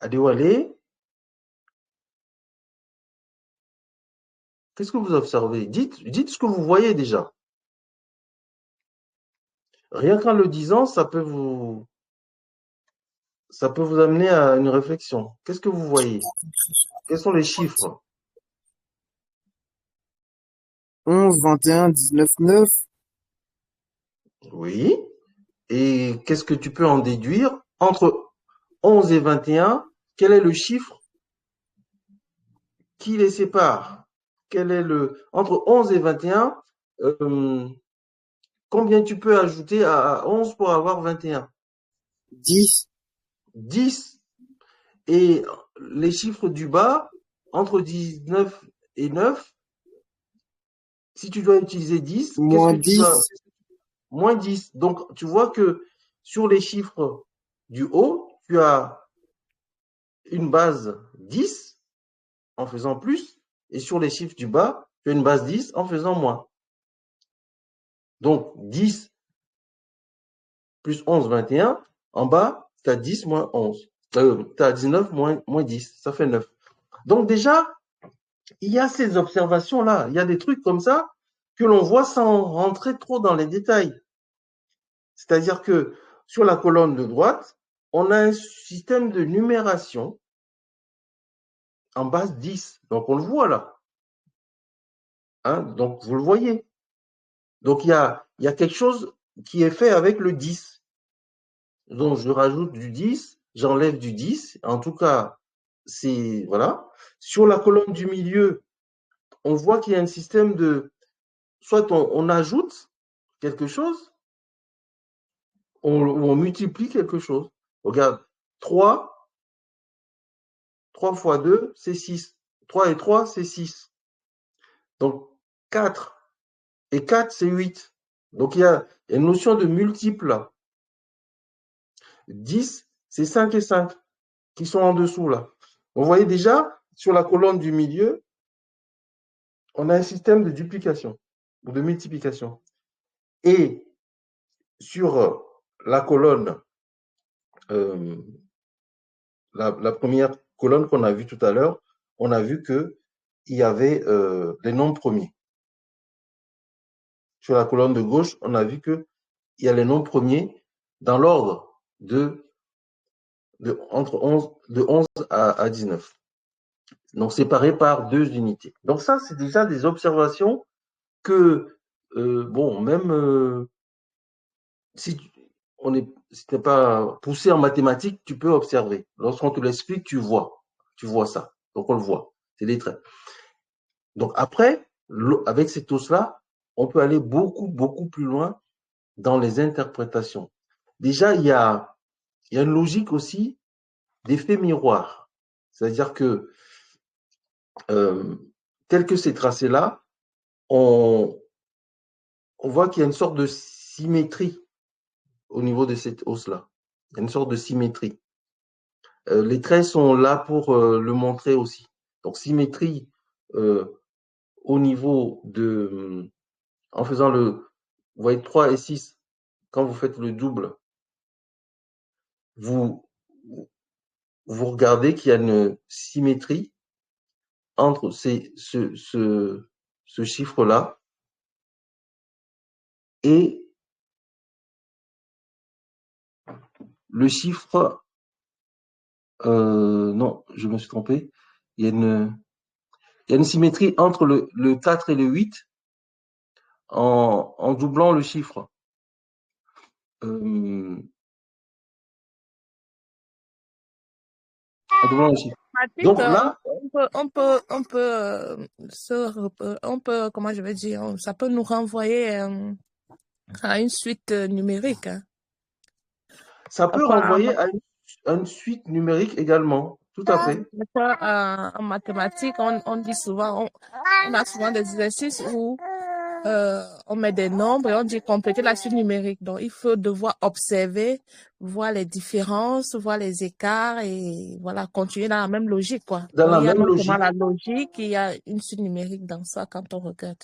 Adéwalé, qu'est-ce que vous observez? Dites ce que vous voyez déjà. Rien qu'en le disant, ça peut vous amener à une réflexion. Qu'est-ce que vous voyez? Quels sont les chiffres? 11, 21, 19, 9. Oui. Et qu'est-ce que tu peux en déduire? Entre 11 et 21, quel est le chiffre qui les sépare? Entre 11 et 21, combien tu peux ajouter à 11 pour avoir 21? 10. 10. Et les chiffres du bas, entre 19 et 9, si tu dois utiliser 10, qu'est-ce Moins que tu dois? 10. Moins 10. Donc, tu vois que sur les chiffres du haut, tu as une base 10 en faisant plus, et sur les chiffres du bas, tu as une base 10 en faisant moins. Donc, 10 plus 11, 21. En bas, tu as 10 moins 11. Tu as 19 moins 10. Ça fait 9. Donc, déjà, il y a ces observations-là. Il y a des trucs comme ça que l'on voit sans rentrer trop dans les détails. C'est-à-dire que sur la colonne de droite, on a un système de numération en base 10. Donc, on le voit là. Hein, donc, vous le voyez. Donc, il y a quelque chose qui est fait avec le 10. Donc, je rajoute du 10, j'enlève du 10. En tout cas, c'est, voilà. Sur la colonne du milieu, on voit qu'il y a un système de, soit on ajoute quelque chose, ou on multiplie quelque chose. Regarde, 3 fois 2, c'est 6. 3 et 3, c'est 6. Donc, 4 et 4, c'est 8. Donc, il y a une notion de multiple là. 10, c'est 5 et 5 qui sont en dessous là. Vous voyez déjà, sur la colonne du milieu, on a un système de duplication ou de multiplication. Et sur la colonne, la première colonne qu'on a vue tout à l'heure, on a vu qu'il y avait les nombres premiers. Sur la colonne de gauche, on a vu qu'il y a les nombres premiers dans l'ordre entre 11 à 19. Donc, séparés par 2 unités. Donc, ça, c'est déjà des observations que, bon, même si tu n'es pas poussé en mathématiques, tu peux observer. Lorsqu'on te l'explique, tu vois ça. Donc, on le voit. C'est des traits. Donc, après, avec cette hausse-là, on peut aller beaucoup, beaucoup plus loin dans les interprétations. Déjà, il y a une logique aussi d'effet miroir. C'est-à-dire que, tel que c'est tracé là, on voit qu'il y a une sorte de symétrie au niveau de cette hausse-là. Il y a une sorte de symétrie. Les traits sont là pour le montrer aussi. Donc, symétrie au niveau de... En faisant vous voyez 3 et 6, quand vous faites le double, vous regardez qu'il y a une symétrie entre ce chiffre-là et le chiffre... non, je me suis trompé. Il y a une symétrie entre le 4 et le 8 en doublant le chiffre. En doublant le chiffre. Donc là, on peut, comment je vais dire, ça peut nous renvoyer à une suite numérique. Hein. Ça peut renvoyer à une suite numérique également, tout à fait. En mathématiques, on dit souvent, on a souvent des exercices où on met des nombres et on dit compléter la suite numérique. Donc, il faut devoir observer, voir les différences, voir les écarts et voilà, continuer dans la même logique, quoi. Dans la il y a même non logique. seulement la logique, il y a une suite numérique dans ça quand on regarde.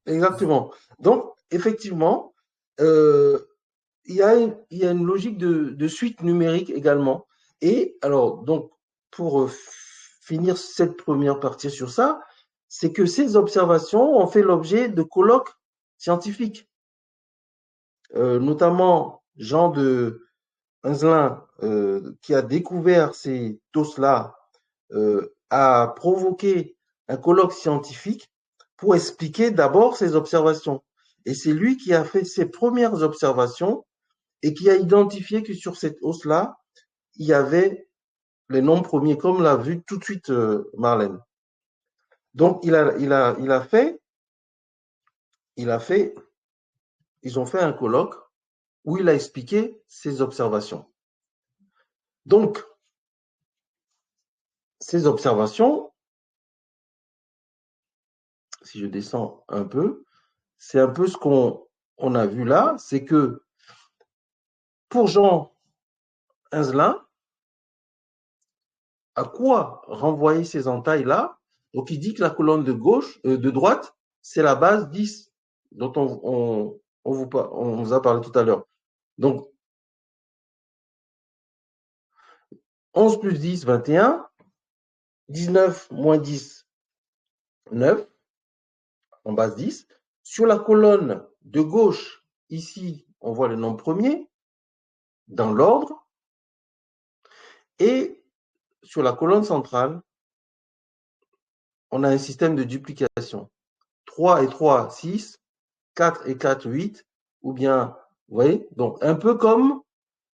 Exactement. Donc, effectivement, il y a une logique de suite numérique également. Et alors, donc, pour finir cette première partie sur ça, c'est que ces observations ont fait l'objet de colloques scientifiques. Notamment Jean de Hinzelin, qui a découvert ces TOS-là, a provoqué un colloque scientifique pour expliquer d'abord ses observations. Et c'est lui qui a fait ses premières observations et qui a identifié que sur cette hausse-là, il y avait les nombres premiers, comme l'a vu tout de suite Marlène. Donc, ils ont fait un colloque où il a expliqué ses observations. Donc, ces observations, si je descends un peu, c'est un peu ce qu'on a vu là, c'est que pour Jean Hinzelin, à quoi renvoyer ces entailles-là? Donc, il dit que la colonne de droite, c'est la base 10 dont on vous a parlé tout à l'heure. Donc, 11 plus 10, 21. 19 moins 10, 9, en base 10. Sur la colonne de gauche, ici, on voit le nombre premier dans l'ordre. Et sur la colonne centrale, on a un système de duplication. 3 et 3, 6, 4 et 4, 8, ou bien Vous voyez? Donc, un peu comme,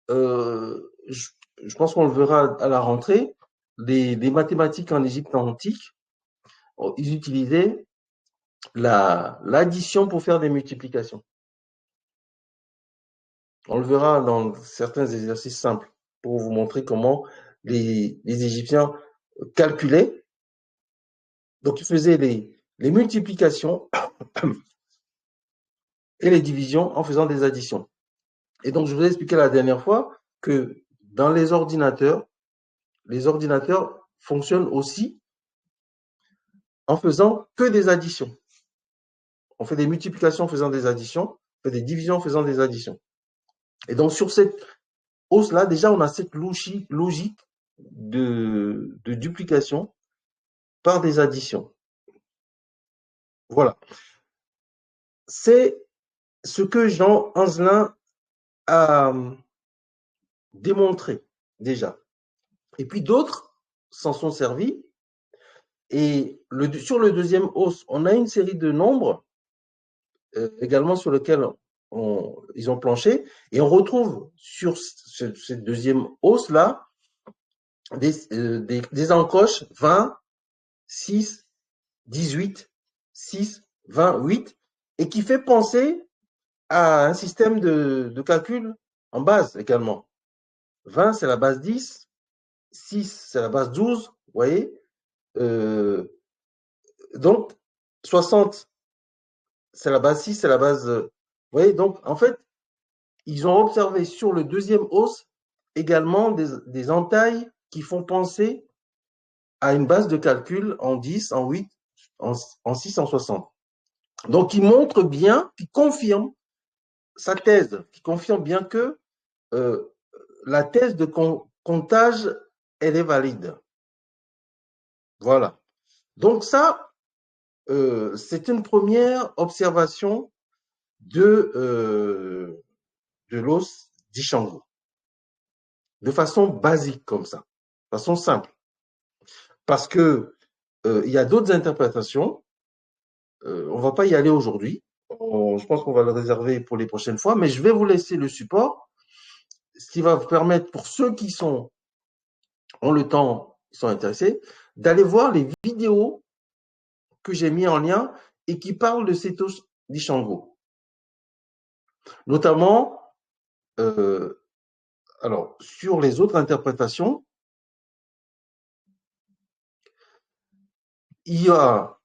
je pense qu'on le verra à la rentrée, les mathématiques en Égypte antique, ils utilisaient l'addition pour faire des multiplications. On le verra dans certains exercices simples pour vous montrer comment les Égyptiens calculaient. Donc, ils faisaient les multiplications et les divisions en faisant des additions. Et donc, je vous ai expliqué la dernière fois que dans les ordinateurs fonctionnent aussi en faisant que des additions. On fait des multiplications en faisant des additions, on fait des divisions en faisant des additions. Et donc, sur cette hausse-là, déjà, on a cette logique de duplication par des additions. Voilà. C'est ce que Jean Anzelin a démontré déjà. Et puis d'autres s'en sont servis. Et sur le deuxième hausse, on a une série de nombres également sur lesquels ils ont planché. Et on retrouve sur cette deuxième hausse-là des encoches 20, 6, 18, 6, 20, 8, et qui fait penser à un système de calcul en base également. 20, c'est la base 10, 6, c'est la base 12, vous voyez. Donc, 60, c'est la base 6, c'est la base... vous voyez, donc, en fait, ils ont observé sur le deuxième hausse également des entailles qui font penser à une base de calcul en 10, en 8, en 6, en 60. Donc, il montre bien, il confirme sa thèse, qui confirme bien que la thèse de comptage, elle est valide. Voilà. Donc ça, c'est une première observation de l'os d'Ishango. De façon basique comme ça, de façon simple. Parce que il y a d'autres interprétations. On ne va pas y aller aujourd'hui. Je pense qu'on va le réserver pour les prochaines fois, mais je vais vous laisser le support, ce qui va vous permettre, pour ceux qui ont le temps, qui sont intéressés, d'aller voir les vidéos que j'ai mis en lien et qui parlent de cet os d'Ishango. Notamment, alors, sur les autres interprétations, il y a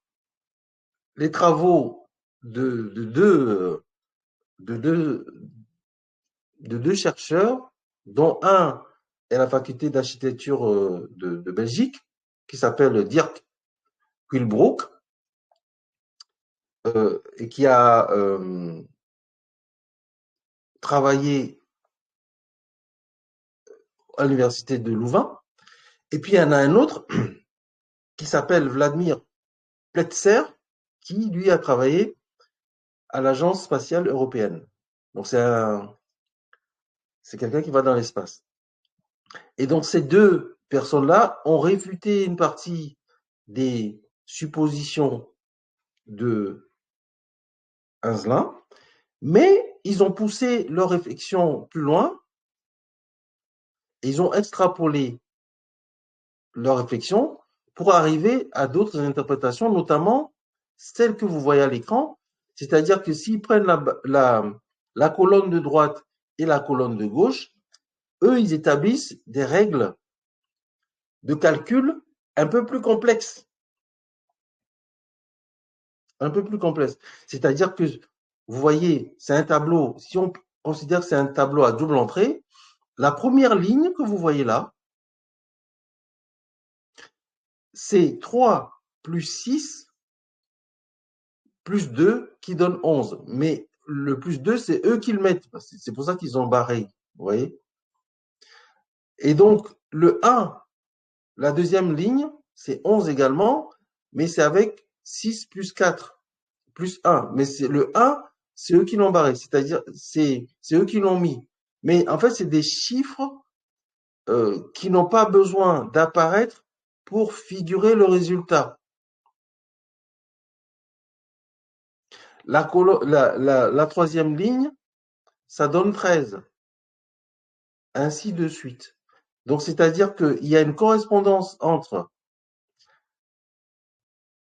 les travaux de deux chercheurs, dont un est à la faculté d'architecture de Belgique, qui s'appelle Dirk Quilbroek, et qui a travaillé à l'université de Louvain. Et puis, il y en a un autre qui s'appelle Vladimir Pletser, qui, lui, a travaillé à l'Agence spatiale européenne. Donc, c'est quelqu'un qui va dans l'espace. Et donc, ces deux personnes-là ont réfuté une partie des suppositions de Anzelin, mais ils ont poussé leur réflexion plus loin et ils ont extrapolé leur réflexion pour arriver à d'autres interprétations, notamment celles que vous voyez à l'écran. C'est-à-dire que s'ils prennent la colonne de droite et la colonne de gauche, eux, ils établissent des règles de calcul un peu plus complexes. Un peu plus complexes. C'est-à-dire que, vous voyez, c'est un tableau, si on considère que c'est un tableau à double entrée, la première ligne que vous voyez là, c'est 3 plus 6 plus 2 qui donne 11. Mais le plus 2, c'est eux qui le mettent. C'est pour ça qu'ils ont barré. Vous voyez? Et donc, le 1, la deuxième ligne, c'est 11 également, mais c'est avec 6 plus 4 plus 1. Mais le 1, c'est eux qui l'ont barré. C'est-à-dire, c'est eux qui l'ont mis. Mais en fait, c'est des chiffres qui n'ont pas besoin d'apparaître pour figurer le résultat. La troisième ligne, ça donne 13. Ainsi de suite. Donc, c'est-à-dire qu'il y a une correspondance entre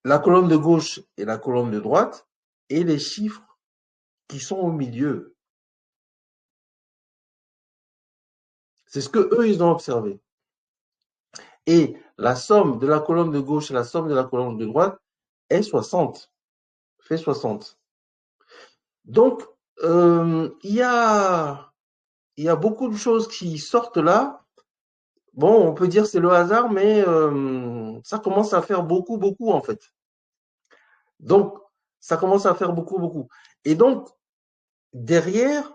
la colonne de gauche et la colonne de droite et les chiffres qui sont au milieu. C'est ce que eux, ils ont observé. Et la somme de la colonne de gauche et la somme de la colonne de droite est 60. Fait 60. Donc, il y a beaucoup de choses qui sortent là. Bon, on peut dire c'est le hasard, mais ça commence à faire beaucoup, beaucoup en fait. Donc, ça commence à faire beaucoup, beaucoup. Et donc, derrière,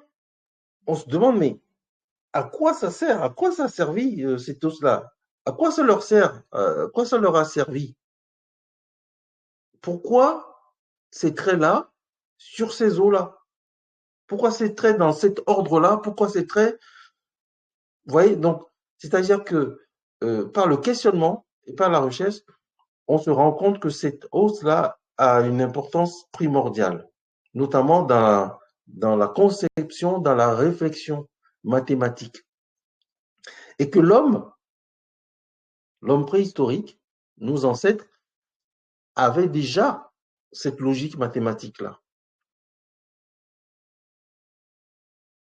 on se demande, mais à quoi ça sert? À quoi ça a servi ces os-là? À quoi ça leur sert? À quoi ça leur a servi? Pourquoi ces traits-là sur ces os-là? Pourquoi ces traits dans cet ordre-là? Pourquoi ces traits? Vous voyez, donc, c'est-à-dire que par le questionnement et par la recherche, on se rend compte que cette os-là a une importance primordiale, notamment dans la conception, dans la réflexion mathématique. Et que l'homme préhistorique, nos ancêtres, avaient déjà cette logique mathématique-là.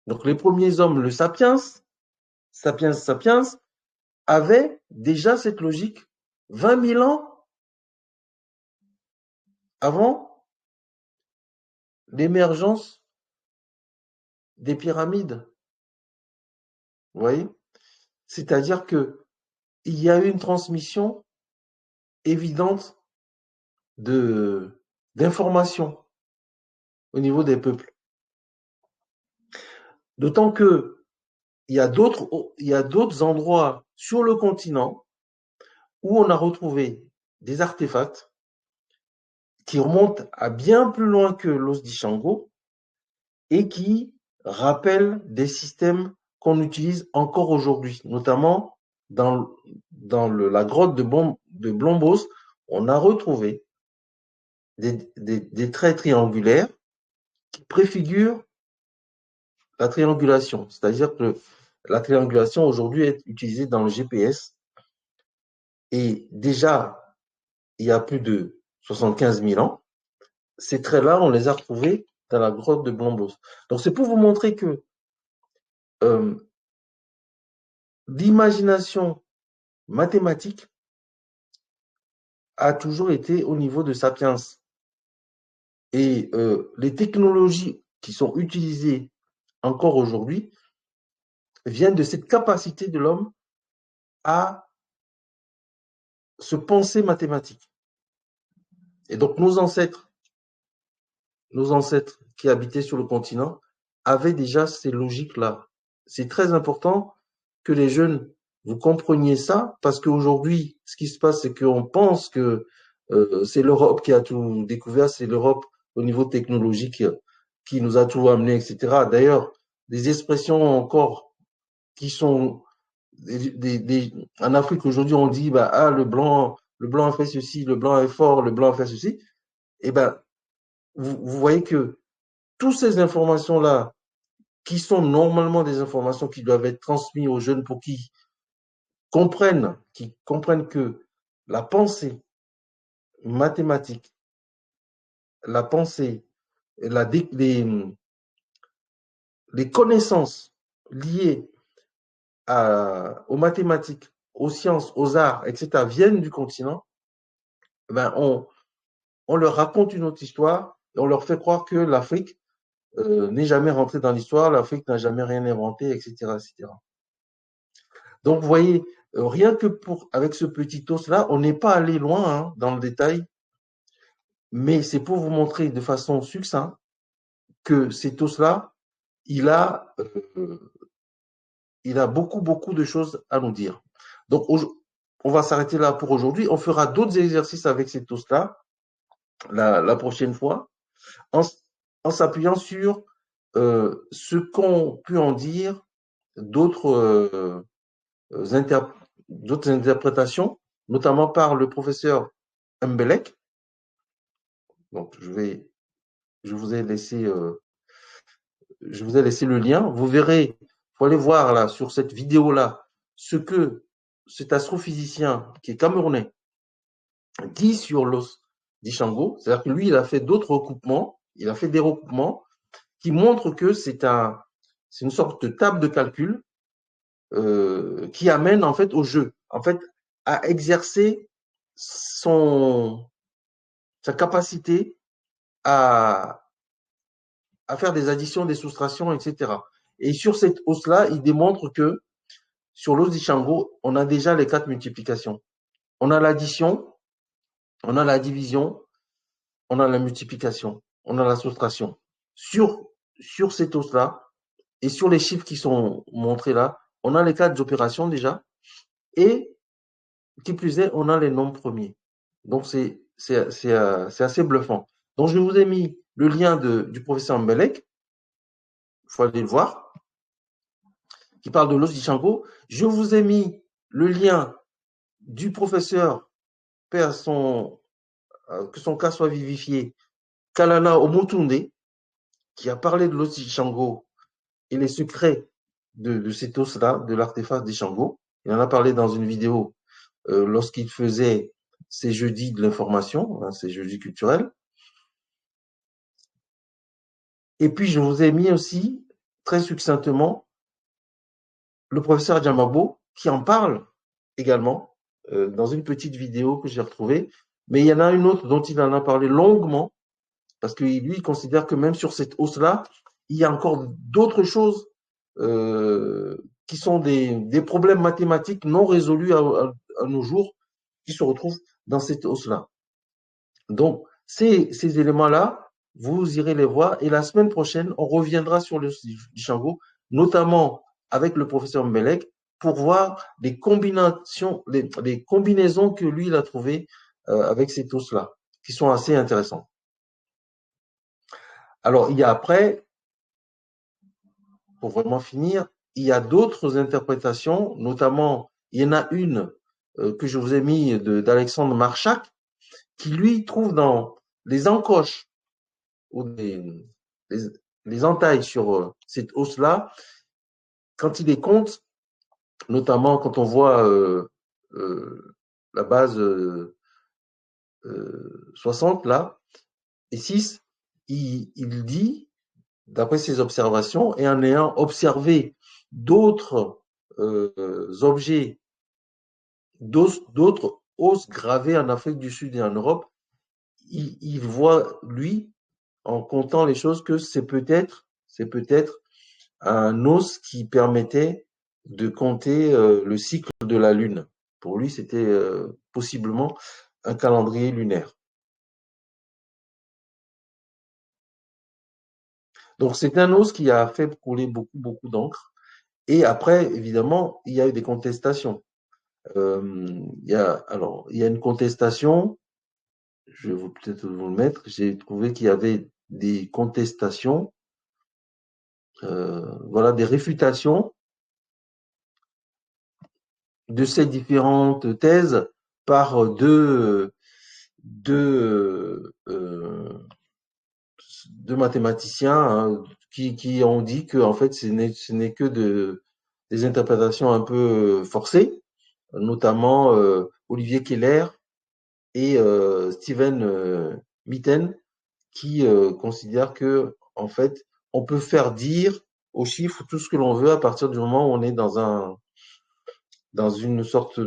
Donc les premiers hommes, le sapiens, avaient déjà cette logique 20 000 ans avant l'émergence des pyramides. Vous voyez? C'est-à-dire qu'il y a eu une transmission évidente d'informations au niveau des peuples. D'autant que il y a d'autres endroits sur le continent où on a retrouvé des artefacts qui remontent à bien plus loin que l'os d'Ishango et qui rappellent des systèmes qu'on utilise encore aujourd'hui, notamment dans la grotte de Blombos, on a retrouvé des traits triangulaires qui préfigurent la triangulation. C'est-à-dire que la triangulation aujourd'hui est utilisée dans le GPS et déjà, il y a plus de 75 000 ans, ces traits-là, on les a retrouvés dans la grotte de Blombos. Donc, c'est pour vous montrer que l'imagination mathématique a toujours été au niveau de Sapiens. Et les technologies qui sont utilisées encore aujourd'hui viennent de cette capacité de l'homme à se penser mathématique. Et donc nos ancêtres qui habitaient sur le continent avaient déjà ces logiques-là. C'est très important que les jeunes, vous compreniez ça, parce qu'aujourd'hui, ce qui se passe, c'est qu'on pense que c'est l'Europe qui a tout découvert, c'est l'Europe au niveau technologique qui nous a tout amené, etc. D'ailleurs, des expressions encore qui sont en Afrique aujourd'hui, on dit le blanc a fait ceci, le blanc est fort, le blanc a fait ceci. Eh ben, vous voyez que toutes ces informations-là, qui sont normalement des informations qui doivent être transmises aux jeunes pour qu'ils comprennent que la pensée mathématique, la pensée, les connaissances liées aux mathématiques, aux sciences, aux arts, etc., viennent du continent, ben on leur raconte une autre histoire et on leur fait croire que l'Afrique n'est jamais rentrée dans l'histoire, l'Afrique n'a jamais rien inventé, etc., etc. Donc, vous voyez, rien que avec ce petit os-là, on n'est pas allé loin dans le détail, mais c'est pour vous montrer de façon succincte que cet os-là, il a beaucoup, beaucoup de choses à nous dire. Donc, on va s'arrêter là pour aujourd'hui. On fera d'autres exercices avec cet os-là la prochaine fois, en s'appuyant sur ce qu'ont pu en dire d'autres interprétations, notamment par le professeur Mbelek. Donc, je vous ai laissé je vous ai laissé le lien. Vous verrez, il faut aller voir là, sur cette vidéo-là, ce que cet astrophysicien qui est camerounais dit sur l'os d'Ishango. C'est-à-dire que lui, il a fait d'autres recoupements, il a fait des recoupements qui montrent que c'est une sorte de table de calcul qui amène en fait au jeu, en fait, à exercer sa capacité à faire des additions, des soustractions, etc. Et sur cette hausse-là, il démontre que sur l'os d'Ishango, on a déjà les 4 multiplications. On a l'addition, on a la division, on a la multiplication, on a la soustraction. Sur cette hausse-là, et sur les chiffres qui sont montrés là, on a les 4 opérations déjà, et qui plus est, on a les nombres premiers. Donc, c'est assez bluffant. Donc, je vous ai mis le lien du professeur Mbelek, il faut aller le voir, qui parle de l'os d'Ishango. Je vous ai mis le lien du professeur, que son cas soit vivifié, Kalana Omotunde, qui a parlé de l'os d'Ishango et les secrets de cet os-là, de l'artefact d'Ishango. Il en a parlé dans une vidéo lorsqu'il faisait ses jeudis de l'information, ses jeudis culturels. Et puis, je vous ai mis aussi, très succinctement, le professeur Diamabo, qui en parle également dans une petite vidéo que j'ai retrouvée. Mais il y en a une autre dont il en a parlé longuement, parce que lui, il considère que même sur cette hausse-là, il y a encore d'autres choses qui sont des problèmes mathématiques non résolus à nos jours, qui se retrouvent dans cette hausse-là. Donc, ces éléments-là, vous irez les voir. Et la semaine prochaine, on reviendra sur le d'Ishango, notamment avec le professeur Mbelek, pour voir les combinaisons que lui, il a trouvées avec ces os-là, qui sont assez intéressantes. Alors, il y a après, pour vraiment finir, il y a d'autres interprétations, notamment, il y en a une que je vous ai mis d'Alexandre Marchak, qui lui trouve dans les encoches ou les entailles sur cette hausse-là, quand il les compte, notamment quand on voit la base 60 là, et 6, il dit, d'après ses observations, et en ayant observé d'autres objets, d'autres hausses gravées en Afrique du Sud et en Europe, il voit, lui, en comptant les choses, que c'est peut-être un os qui permettait de compter le cycle de la Lune. Pour lui, c'était possiblement un calendrier lunaire. Donc, c'est un os qui a fait couler beaucoup d'encre. Et après, évidemment, il y a eu des contestations. Il y a une contestation, je vais peut-être vous le mettre, j'ai trouvé qu'il y avait des contestations, voilà, des réfutations de ces différentes thèses par deux mathématiciens hein, qui ont dit que en fait ce n'est que des interprétations un peu forcées, notamment Olivier Keller et Steven Mitten, qui considèrent que en fait on peut faire dire aux chiffres tout ce que l'on veut à partir du moment où on est dans une sorte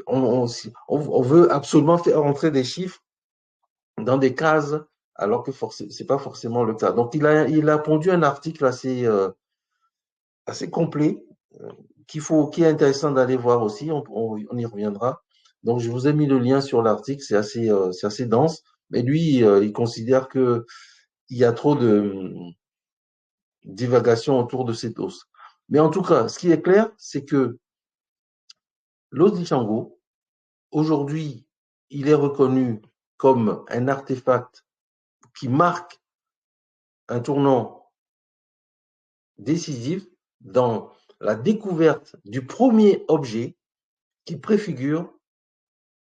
on veut absolument faire entrer des chiffres dans des cases, alors que c'est pas forcément le cas. Donc, il a pondu un article assez complet, qui est intéressant d'aller voir aussi. On y reviendra. Donc, je vous ai mis le lien sur l'article. C'est assez dense. Mais lui, il considère que il y a trop de divagation autour de cette hausse. Mais en tout cas, ce qui est clair, c'est que l'os d'Ishango, aujourd'hui, il est reconnu comme un artefact qui marque un tournant décisif dans la découverte du premier objet qui préfigure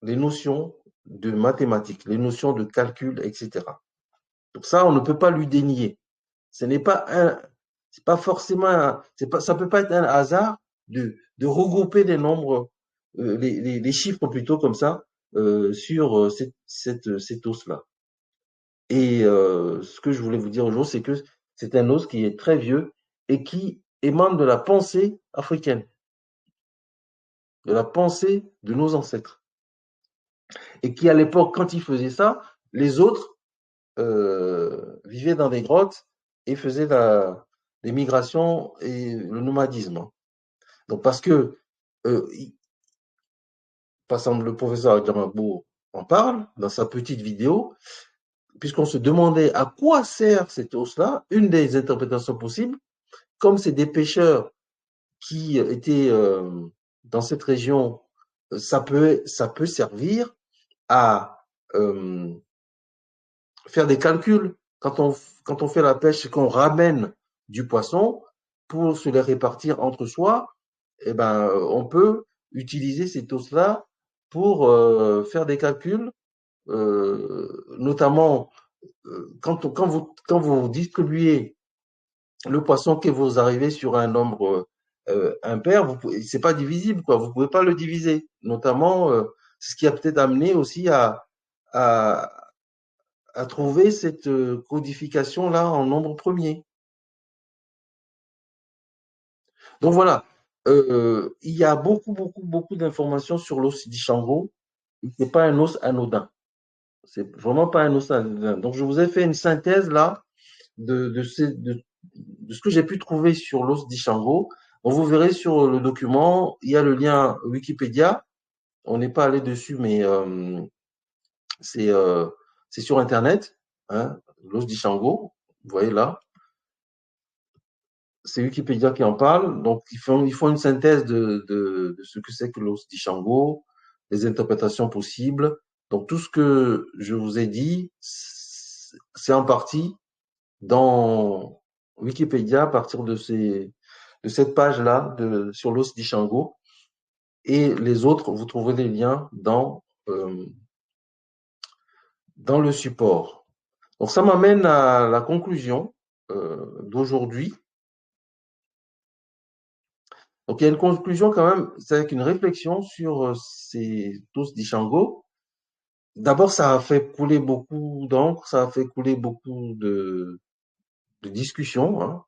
les notions de mathématiques, les notions de calcul, etc. Donc ça, on ne peut pas lui dénier. Ce n'est pas c'est pas forcément, ça peut pas être un hasard de regrouper des nombres, les chiffres plutôt comme ça, sur cette os-là. Et ce que je voulais vous dire aujourd'hui, c'est que c'est un os qui est très vieux et qui émane de la pensée africaine, de la pensée de nos ancêtres. Et qui, à l'époque, quand ils faisaient ça, les autres vivaient dans des grottes et faisaient des migrations et le nomadisme. Donc, parce que, par exemple, le professeur Adjamabo en parle dans sa petite vidéo, puisqu'on se demandait à quoi sert cet os-là, une des interprétations possibles, comme c'est des pêcheurs qui étaient dans cette région, ça peut servir à faire des calculs quand on fait la pêche et qu'on ramène du poisson pour se les répartir entre soi. Eh ben, on peut utiliser cet os-là pour faire des calculs, notamment quand vous distribuez le poisson que vous arrivez sur un nombre impair, c'est pas divisible, quoi. Vous pouvez pas le diviser. Notamment, ce qui a peut-être amené aussi à, à trouver cette codification-là en nombre premier. Donc voilà, il y a beaucoup d'informations sur l'os d'Ishango. C'est pas un os anodin. C'est vraiment pas un os anodin. Donc je vous ai fait une synthèse là de ce que j'ai pu trouver sur l'os d'Ishango. Vous verrez sur le document, il y a le lien Wikipédia. On n'est pas allé dessus, mais c'est sur Internet, hein, l'os d'Ishango. Vous voyez là. C'est Wikipédia qui en parle. Donc, ils font une synthèse de ce que c'est que l'os d'Ishango, les interprétations possibles. Donc, tout ce que je vous ai dit, c'est en partie dans Wikipédia à partir de cette page-là sur l'os d'Ishango. Et les autres, vous trouverez les liens dans le support. Donc, ça m'amène à la conclusion d'aujourd'hui. Donc, il y a une conclusion quand même, c'est avec une réflexion sur ces os d'Ishango. D'abord, ça a fait couler beaucoup d'encre, ça a fait couler beaucoup de discussions, hein.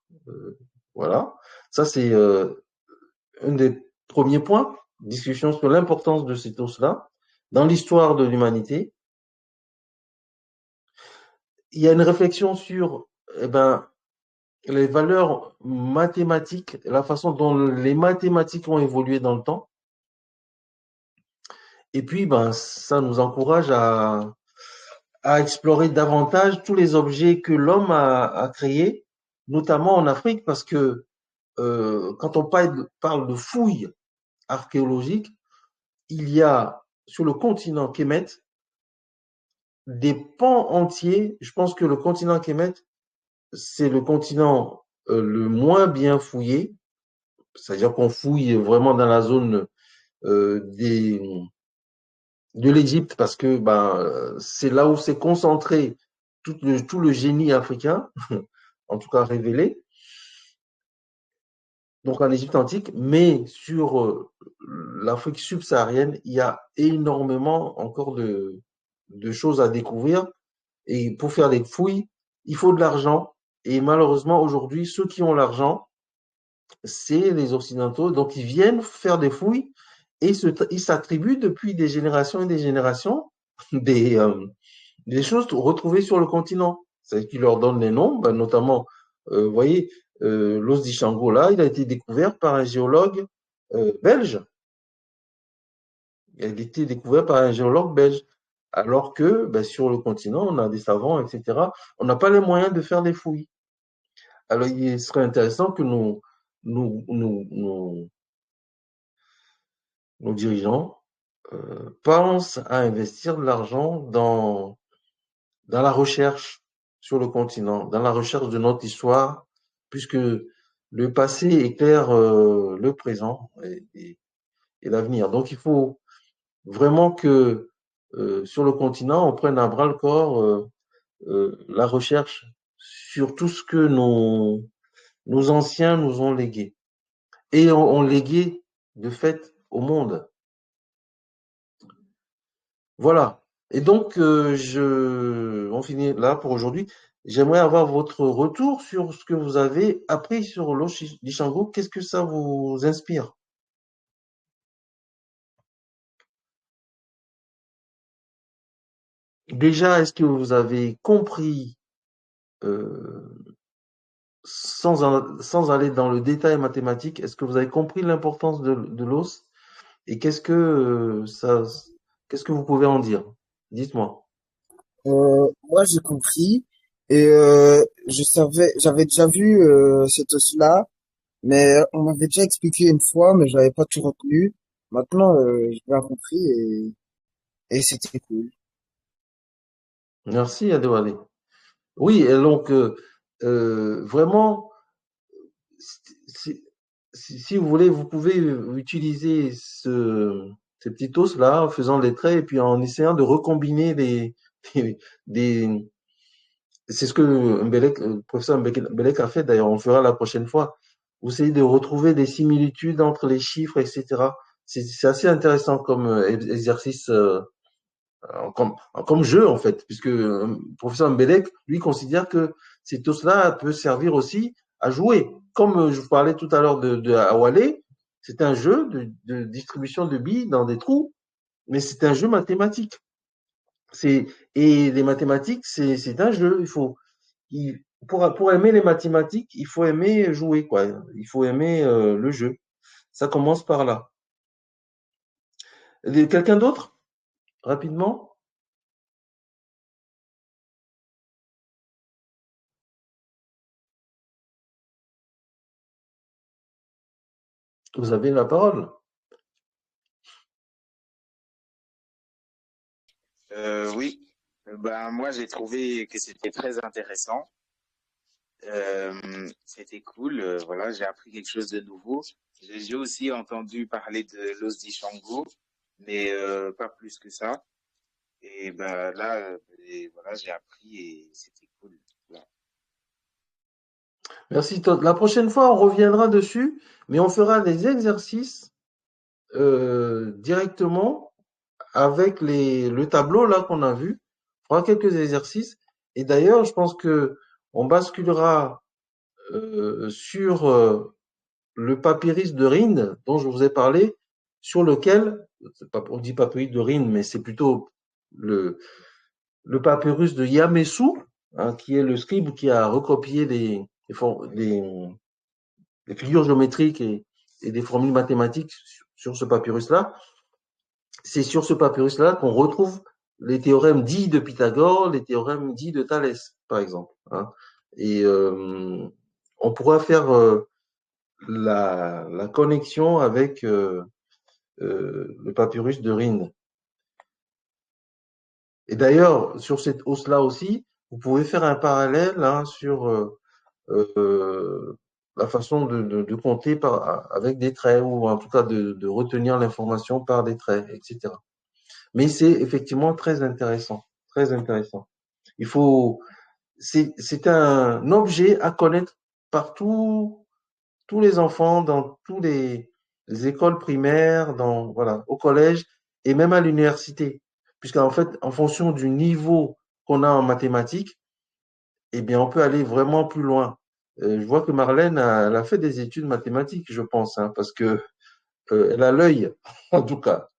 Voilà. Ça, c'est un des premiers points, discussion sur l'importance de cet os-là dans l'histoire de l'humanité. Il y a une réflexion sur les valeurs mathématiques, la façon dont les mathématiques ont évolué dans le temps. Et puis, ça nous encourage à explorer davantage tous les objets que l'homme a créés, notamment en Afrique, parce que quand on parle de fouilles archéologiques, il y a sur le continent Kemet des pans entiers. Je pense que le continent Kemet, c'est le continent le moins bien fouillé, c'est-à-dire qu'on fouille vraiment dans la zone de l'Égypte parce que c'est là où s'est concentré tout le génie africain, en tout cas révélé, donc en Égypte antique, mais sur l'Afrique subsaharienne, il y a énormément encore de choses à découvrir. Et pour faire des fouilles, il faut de l'argent. Et malheureusement, aujourd'hui, ceux qui ont l'argent, c'est les Occidentaux. Donc, ils viennent faire des fouilles et ils s'attribuent depuis des générations et des générations des choses retrouvées sur le continent. C'est-à-dire qu'ils leur donnent les noms, notamment, vous voyez, l'os d'Ishango, là, il a été découvert par un géologue belge. Il a été découvert par un géologue belge. Alors que sur le continent, on a des savants, etc. On n'a pas les moyens de faire des fouilles. Alors, il serait intéressant que nos dirigeants pensent à investir de l'argent dans la recherche sur le continent, dans la recherche de notre histoire, puisque le passé éclaire le présent et l'avenir. Donc, il faut vraiment que sur le continent, on prenne à bras le corps la recherche sur tout ce que nos anciens nous ont légué et ont légué de fait au monde. Voilà. Et donc, on finit là pour aujourd'hui. J'aimerais avoir votre retour sur ce que vous avez appris sur l'Oshishango. Qu'est-ce que ça vous inspire? Déjà, est-ce que vous avez compris, euh, sans aller dans le détail mathématique, est-ce que vous avez compris l'importance de l'os et qu'est-ce que vous pouvez en dire? Dites-moi. Moi, j'ai compris et j'avais déjà vu cet os-là, mais on m'avait déjà expliqué une fois, mais j'avais pas tout retenu. Maintenant, j'ai bien compris et c'était cool. Merci, Adéwalé. Oui, et donc, vraiment, si, si vous voulez, vous pouvez utiliser ces petits os-là en faisant des traits et puis en essayant de recombiner des, des- c'est ce que le professeur Mbelek a fait, d'ailleurs, on le fera la prochaine fois. Vous essayez de retrouver des similitudes entre les chiffres, etc. C'est assez intéressant comme exercice, comme jeu, en fait, puisque le professeur Mbelek, lui, considère que ces tous-là peut servir aussi à jouer. Comme je vous parlais tout à l'heure de Awale, c'est un jeu de distribution de billes dans des trous, mais c'est un jeu mathématique. Et les mathématiques, c'est un jeu. Pour aimer les mathématiques, il faut aimer jouer, quoi. Il faut aimer le jeu. Ça commence par là. Quelqu'un d'autre, rapidement? Vous avez la parole. Oui, ben, moi j'ai trouvé que c'était très intéressant. C'était cool, voilà, j'ai appris quelque chose de nouveau. J'ai aussi entendu parler de l'os d'Ishango, mais pas plus que ça. Et ben là, et voilà, j'ai appris et c'était cool. Voilà. Merci, Todd. La prochaine fois, on reviendra dessus, mais on fera des exercices directement avec le tableau là qu'on a vu. On fera quelques exercices. Et d'ailleurs, je pense que on basculera sur le papyrus de Rhind dont je vous ai parlé, sur lequel, on dit papyrus de Rhind, mais c'est plutôt le, le papyrus de Yamessou, hein, qui est le scribe qui a recopié des figures géométriques et des formules mathématiques sur ce papyrus-là. C'est sur ce papyrus-là qu'on retrouve les théorèmes dits de Pythagore, les théorèmes dits de Thalès, par exemple, hein. Et on pourra faire la connexion avec le papyrus de Rhind. Et d'ailleurs, sur cette hausse-là aussi, vous pouvez faire un parallèle, hein, sur la façon de compter avec des traits, ou en tout cas de retenir l'information par des traits, etc. Mais c'est effectivement très intéressant, très intéressant. C'est un objet à connaître par tous les enfants, dans les écoles primaires, voilà, au collège et même à l'université. Puisqu'en fait, en fonction du niveau qu'on a en mathématiques, eh bien, on peut aller vraiment plus loin. Je vois que Marlène elle a fait des études mathématiques, je pense, hein, parce que elle a l'œil, en tout cas,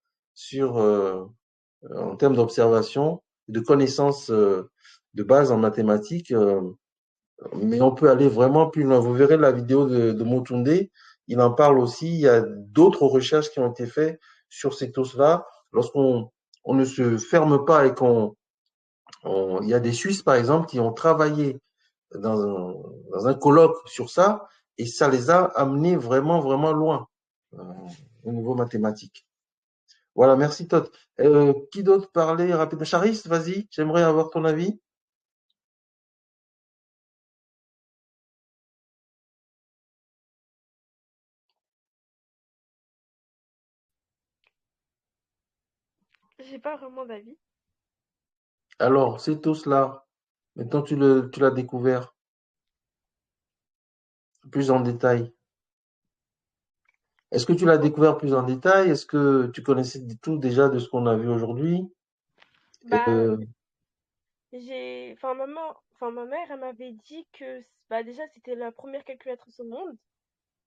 en termes d'observation, de connaissances de base en mathématiques. Mais on peut aller vraiment plus loin. Vous verrez la vidéo de Motunde, il en parle aussi. Il y a d'autres recherches qui ont été faites sur ces taux-là. On ne se ferme pas et il y a des Suisses, par exemple, qui ont travaillé dans un colloque sur ça, et ça les a amenés vraiment, vraiment loin euh, au niveau mathématique. Voilà, merci Todd. Qui d'autre parlait rapidement? Charis, vas-y, j'aimerais avoir ton avis. J'ai pas vraiment d'avis. Alors, c'est tout cela. Maintenant, tu l'as découvert plus en détail. Est-ce que tu l'as découvert plus en détail? Est-ce que tu connaissais tout déjà de ce qu'on a vu aujourd'hui? Bah, Euh, ma mère, elle m'avait dit que, bah, déjà, c'était la première calculatrice au monde.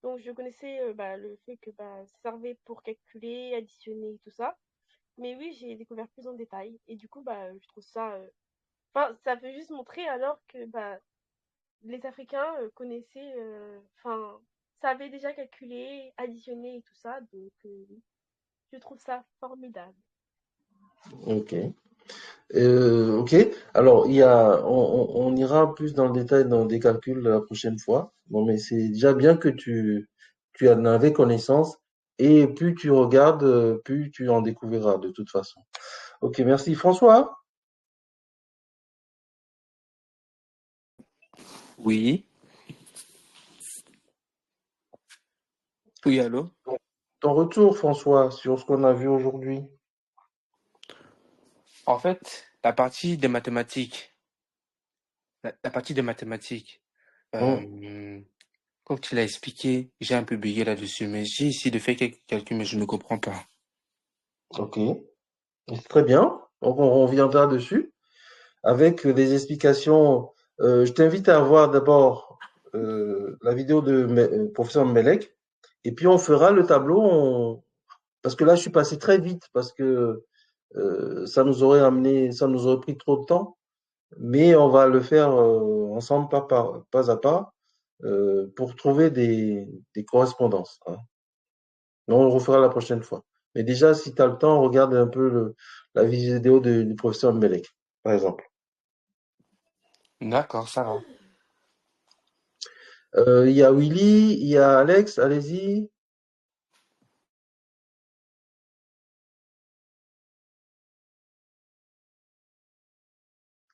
Donc, je connaissais, bah, le fait que, bah, ça servait pour calculer, additionner, tout ça. Mais oui, j'ai découvert plus en détail. Et du coup, bah, je trouve ça, enfin, ça veut juste montrer alors que, bah, les Africains connaissaient, enfin, savaient déjà calculer, additionner et tout ça. Donc, oui, je trouve ça formidable. ok. Ok. Alors, on ira plus dans le détail dans des calculs la prochaine fois. Bon, mais c'est déjà bien que tu en avais connaissance et plus tu regardes, plus tu en découvriras de toute façon. Ok, merci. François, Oui, oui, allô? ton retour, François, sur ce qu'on a vu aujourd'hui. En fait, la partie des mathématiques, Hum, euh, comme tu l'as expliqué, j'ai un peu bugué là-dessus, mais j'ai essayé de faire quelques calculs, mais je ne comprends pas. ok, c'est très bien. Donc, on reviendra dessus avec des explications. Je t'invite à voir d'abord la vidéo de professeur Melek et puis on fera le tableau. Parce que là, je suis passé très vite parce que ça nous aurait pris trop de temps. Mais on va le faire ensemble, pas à pas, pour trouver des correspondances, hein. Mais on le refera la prochaine fois. Mais déjà, si tu as le temps, regarde un peu la vidéo du professeur Mbelek, par exemple. D'accord, ça va. Il y a Willy, il y a Alex, allez-y.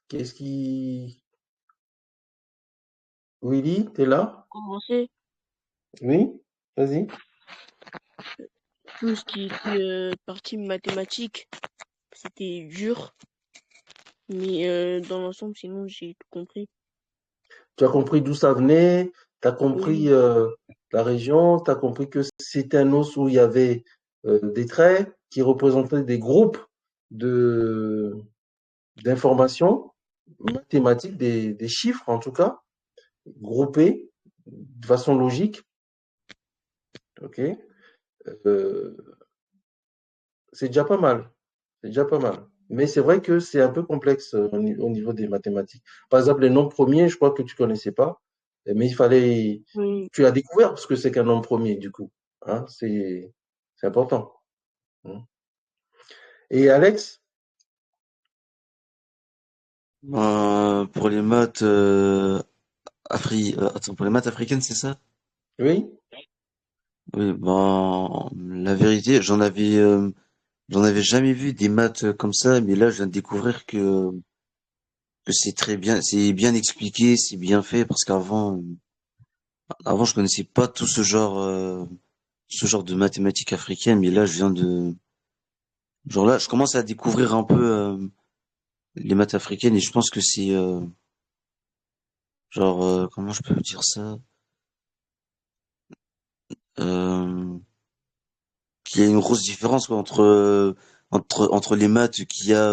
Qu'est-ce qui... Willy, t'es là? Commencer Oui? Vas-y. tout ce qui était partie mathématique, c'était dur, mais dans l'ensemble, sinon, j'ai tout compris. Tu as compris d'où ça venait, tu as compris Oui, la région, tu as compris que c'était un os où il y avait des traits qui représentaient des groupes de d'informations mathématiques, des chiffres en tout cas, groupés de façon logique. Ok. Euh, c'est déjà pas mal. C'est déjà pas mal. Mais c'est vrai que c'est un peu complexe au niveau des mathématiques. Par exemple, les nombres premiers, je crois que tu connaissais pas, mais il fallait. oui. Tu as découvert ce que c'est qu'un nombre premier, du coup. Hein, c'est important. Hein. Et Alex? Pour les maths attends, pour les maths africaines, c'est ça? Oui? Oui, ben la vérité, j'en avais jamais vu des maths comme ça, mais là je viens de découvrir que c'est très bien, c'est bien expliqué, c'est bien fait parce qu'avant je connaissais pas tout ce genre de mathématiques africaines, mais là je viens de genre là je commence à découvrir un peu les maths africaines et je pense que c'est comment je peux dire ça? Euh, qu'il y a une grosse différence quoi, entre les maths qu'il y a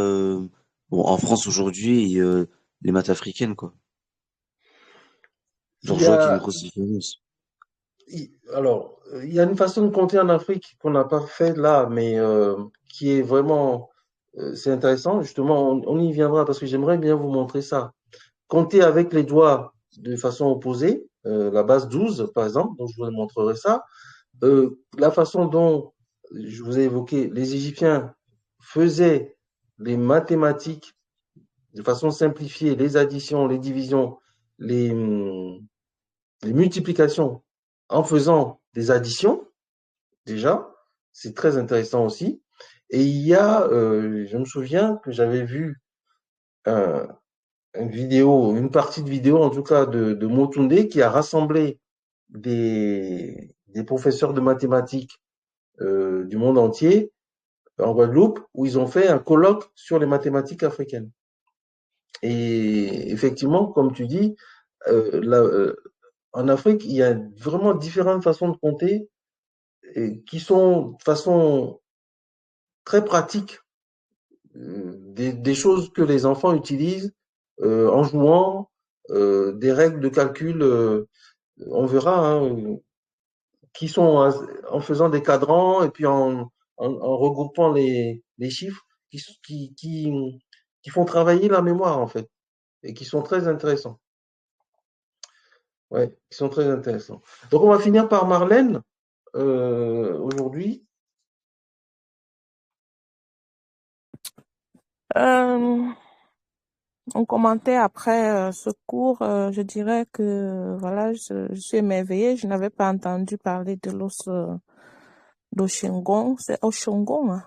en France aujourd'hui et les maths africaines quoi. Il Genre y je vois qu'il y a une a, grosse différence. alors, il y a une façon de compter en Afrique qu'on n'a pas fait là, mais qui est vraiment, c'est intéressant. Justement, on y viendra parce que j'aimerais bien vous montrer ça. Compter avec les doigts de façon opposée, la base 12, par exemple, donc je vous montrerai ça. La façon dont, je vous ai évoqué, les Égyptiens faisaient les mathématiques de façon simplifiée, les additions, les divisions, les, hum, les multiplications en faisant des additions, déjà, c'est très intéressant aussi. Et il y a, je me souviens que j'avais vu un, une vidéo, une partie de vidéo en tout cas de Motunde qui a rassemblé des professeurs de mathématiques du monde entier en Guadeloupe où ils ont fait un colloque sur les mathématiques africaines. Et effectivement, comme tu dis, en Afrique, il y a vraiment différentes façons de compter et qui sont de façon très pratique, des choses que les enfants utilisent en jouant, des règles de calcul, on verra, hein, qui sont en faisant des cadrans et puis en regroupant les chiffres qui font travailler la mémoire en fait et qui sont très intéressants. Ouais, qui sont très intéressants. Donc on va finir par Marlène aujourd'hui. Euh, En commentaire après ce cours, je dirais que voilà, je suis émerveillée. Je n'avais pas entendu parler de l'os d'Oshingon. C'est Oshingon, hein?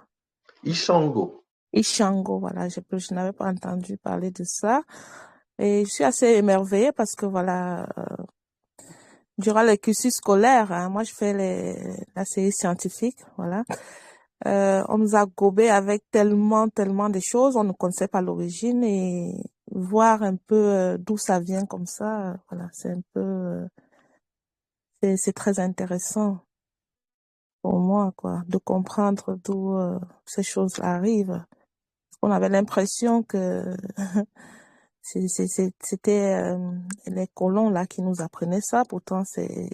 Ishango. Ishango, voilà. Je n'avais pas entendu parler de ça. Et je suis assez émerveillée parce que voilà, durant le cursus scolaire, hein, moi je fais la série scientifique, voilà. On nous a gobé avec tellement de choses, on ne connaissait pas l'origine et voir un peu d'où ça vient comme ça, voilà, c'est un peu, c'est très intéressant pour moi, quoi, de comprendre d'où ces choses arrivent. Parce qu'on avait l'impression que c'était les colons là qui nous apprenaient ça, pourtant c'est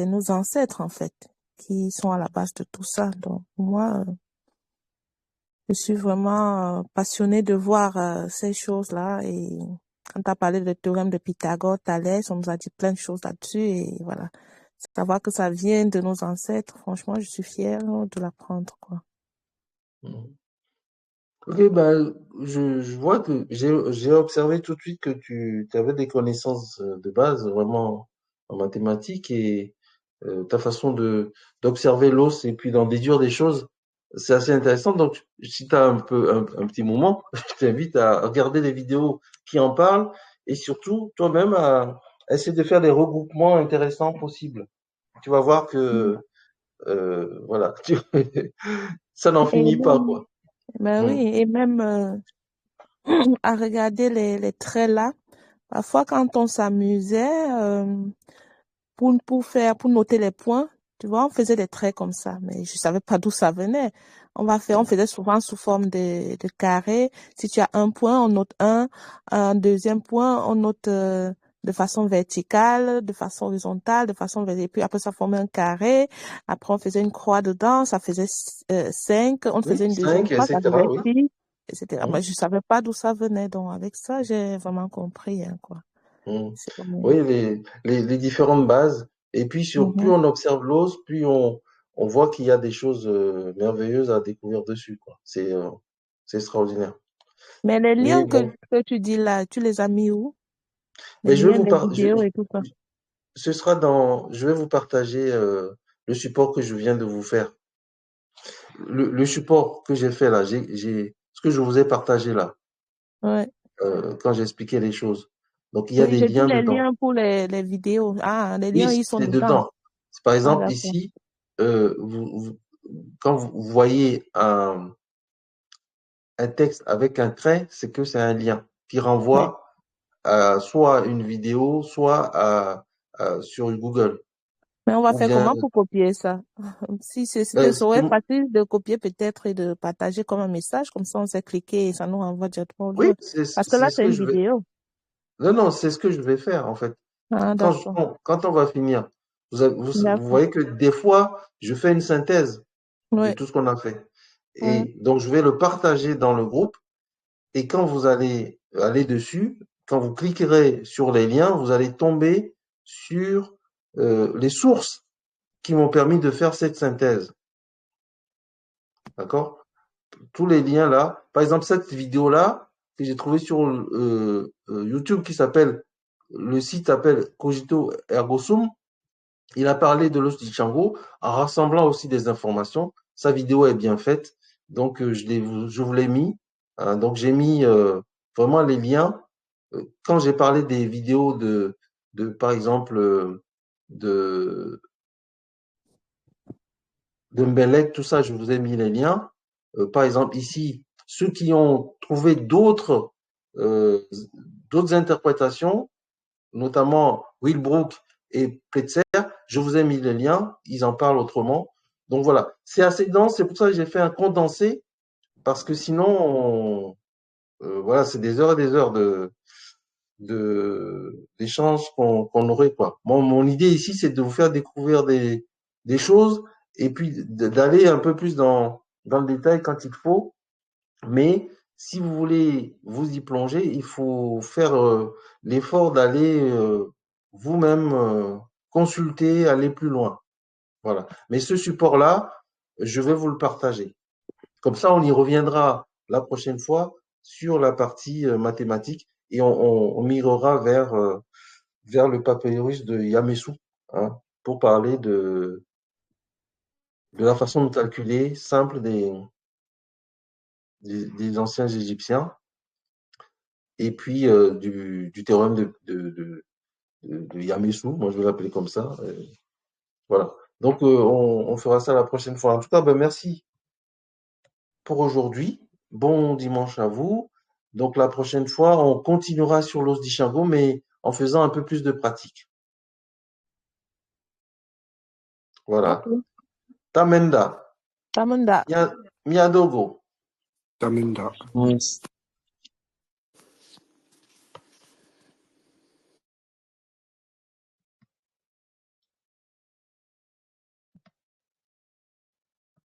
nos ancêtres en fait qui sont à la base de tout ça. Donc moi, je suis vraiment passionnée de voir ces choses-là. Et quand tu as parlé de théorème de Pythagore, Thalès, on nous a dit plein de choses là-dessus. Et voilà, savoir que ça vient de nos ancêtres, franchement, je suis fière de l'apprendre, quoi. Mhm. Ok, ben, je vois que j'ai observé tout de suite que tu avais des connaissances de base vraiment en mathématiques et ta façon d'observer l'os et puis d'en déduire des choses, c'est assez intéressant. Donc, si tu as un petit moment, je t'invite à regarder les vidéos qui en parlent et surtout toi-même à essayer de faire des regroupements intéressants possibles. Tu vas voir que voilà, ça n'en Et finit pas, même, quoi. ben oui, Mm. et même à regarder les traits là. Parfois, quand on s'amusait, pour noter les points. Tu vois, on faisait des traits comme ça, mais je savais pas d'où ça venait. On faisait souvent sous forme de carré. Si tu as un point, on note un deuxième point, on note de façon verticale, de façon horizontale, et puis après ça formait un carré. Après on faisait une croix dedans, ça faisait 5. On Oui, faisait une deuxième 5, croix, ça etc. faisait Oui. 6, etc. Mm. Mais je savais pas d'où ça venait. Donc avec ça, j'ai vraiment compris, hein, quoi. Mm. C'est comme... Oui, les différentes bases. Et puis, plus Mhm. on observe l'os, plus on voit qu'il y a des choses merveilleuses à découvrir dessus, quoi. C'est extraordinaire. Mais les Mais liens bon, que tu dis là, tu les as mis où? Les mais liens des vidéos et tout ça. je vais vous partager le support que je viens de vous faire. Le support que j'ai fait là, ce que je vous ai partagé là, Ouais. quand j'ai expliqué les choses. Donc, il y a Oui, des j'ai dit liens les dedans. liens pour les vidéos. Ah, les liens, Oui, ils sont c'est dedans. dedans. Par Ah, exemple, d'accord. ici, euh, vous- vous- quand vous voyez un texte avec un trait, c'est que c'est un lien qui Ouais. renvoie à soit une vidéo, soit sur Google. Mais on va Ou faire bien, comment pour copier ça? Si ben, ce serait facile de copier peut-être et de partager comme un message, comme ça on sait cliquer et ça nous renvoie directement au oui, lien. Parce que c'est là, ce c'est que une je vais. vidéo. Non, non, c'est ce que je vais faire en fait. Ah, d'accord. Quand on va finir, vous D'accord. voyez que des fois, je fais une synthèse de Ouais. tout ce qu'on a fait. Ouais. Et donc, je vais le partager dans le groupe. Et quand vous allez aller dessus, quand vous cliquerez sur les liens, vous allez tomber sur les sources qui m'ont permis de faire cette synthèse. D'accord? Tous les liens là. Par exemple, cette vidéo-là que j'ai trouvée sur YouTube qui s'appelle, le site s'appelle Cogito Ergo Sum. Il a parlé de l'os du Django en rassemblant aussi des informations. Sa vidéo est bien faite. Donc, je vous l'ai mis. Hein. Donc, j'ai mis vraiment les liens. Quand j'ai parlé des vidéos par exemple, de, de Mbelek, tout ça, je vous ai mis les liens. Par exemple, ici, ceux qui ont trouvé d'autres d'autres interprétations, notamment Wilbrook et Pletzer. Je vous ai mis les liens, ils en parlent autrement. Donc voilà, c'est assez dense, c'est pour ça que j'ai fait un condensé, parce que sinon, voilà, c'est des heures et des heures d'échanges qu'on aurait, quoi. Mon idée ici, c'est de vous faire découvrir des choses et puis d'aller un peu plus dans le détail quand il faut. Mais si vous voulez vous y plonger, il faut faire l'effort d'aller vous-même consulter, aller plus loin. Voilà. Mais ce support-là, je vais vous le partager. Comme ça, on y reviendra la prochaine fois sur la partie mathématique et on migrera vers le papyrus de Yamesu, hein, pour parler de la façon de calculer simple des anciens Égyptiens et puis du théorème de Yamesu, moi je vais l'appeler comme ça. Voilà. Donc on fera ça la prochaine fois. En tout cas, ben, merci pour aujourd'hui. Bon dimanche à vous. Donc la prochaine fois, on continuera sur l'os d'Ishango, mais en faisant un peu plus de pratique. Voilà. Ok. Tamenda, Tamanda. Miadogo. Tamenda. Ouais,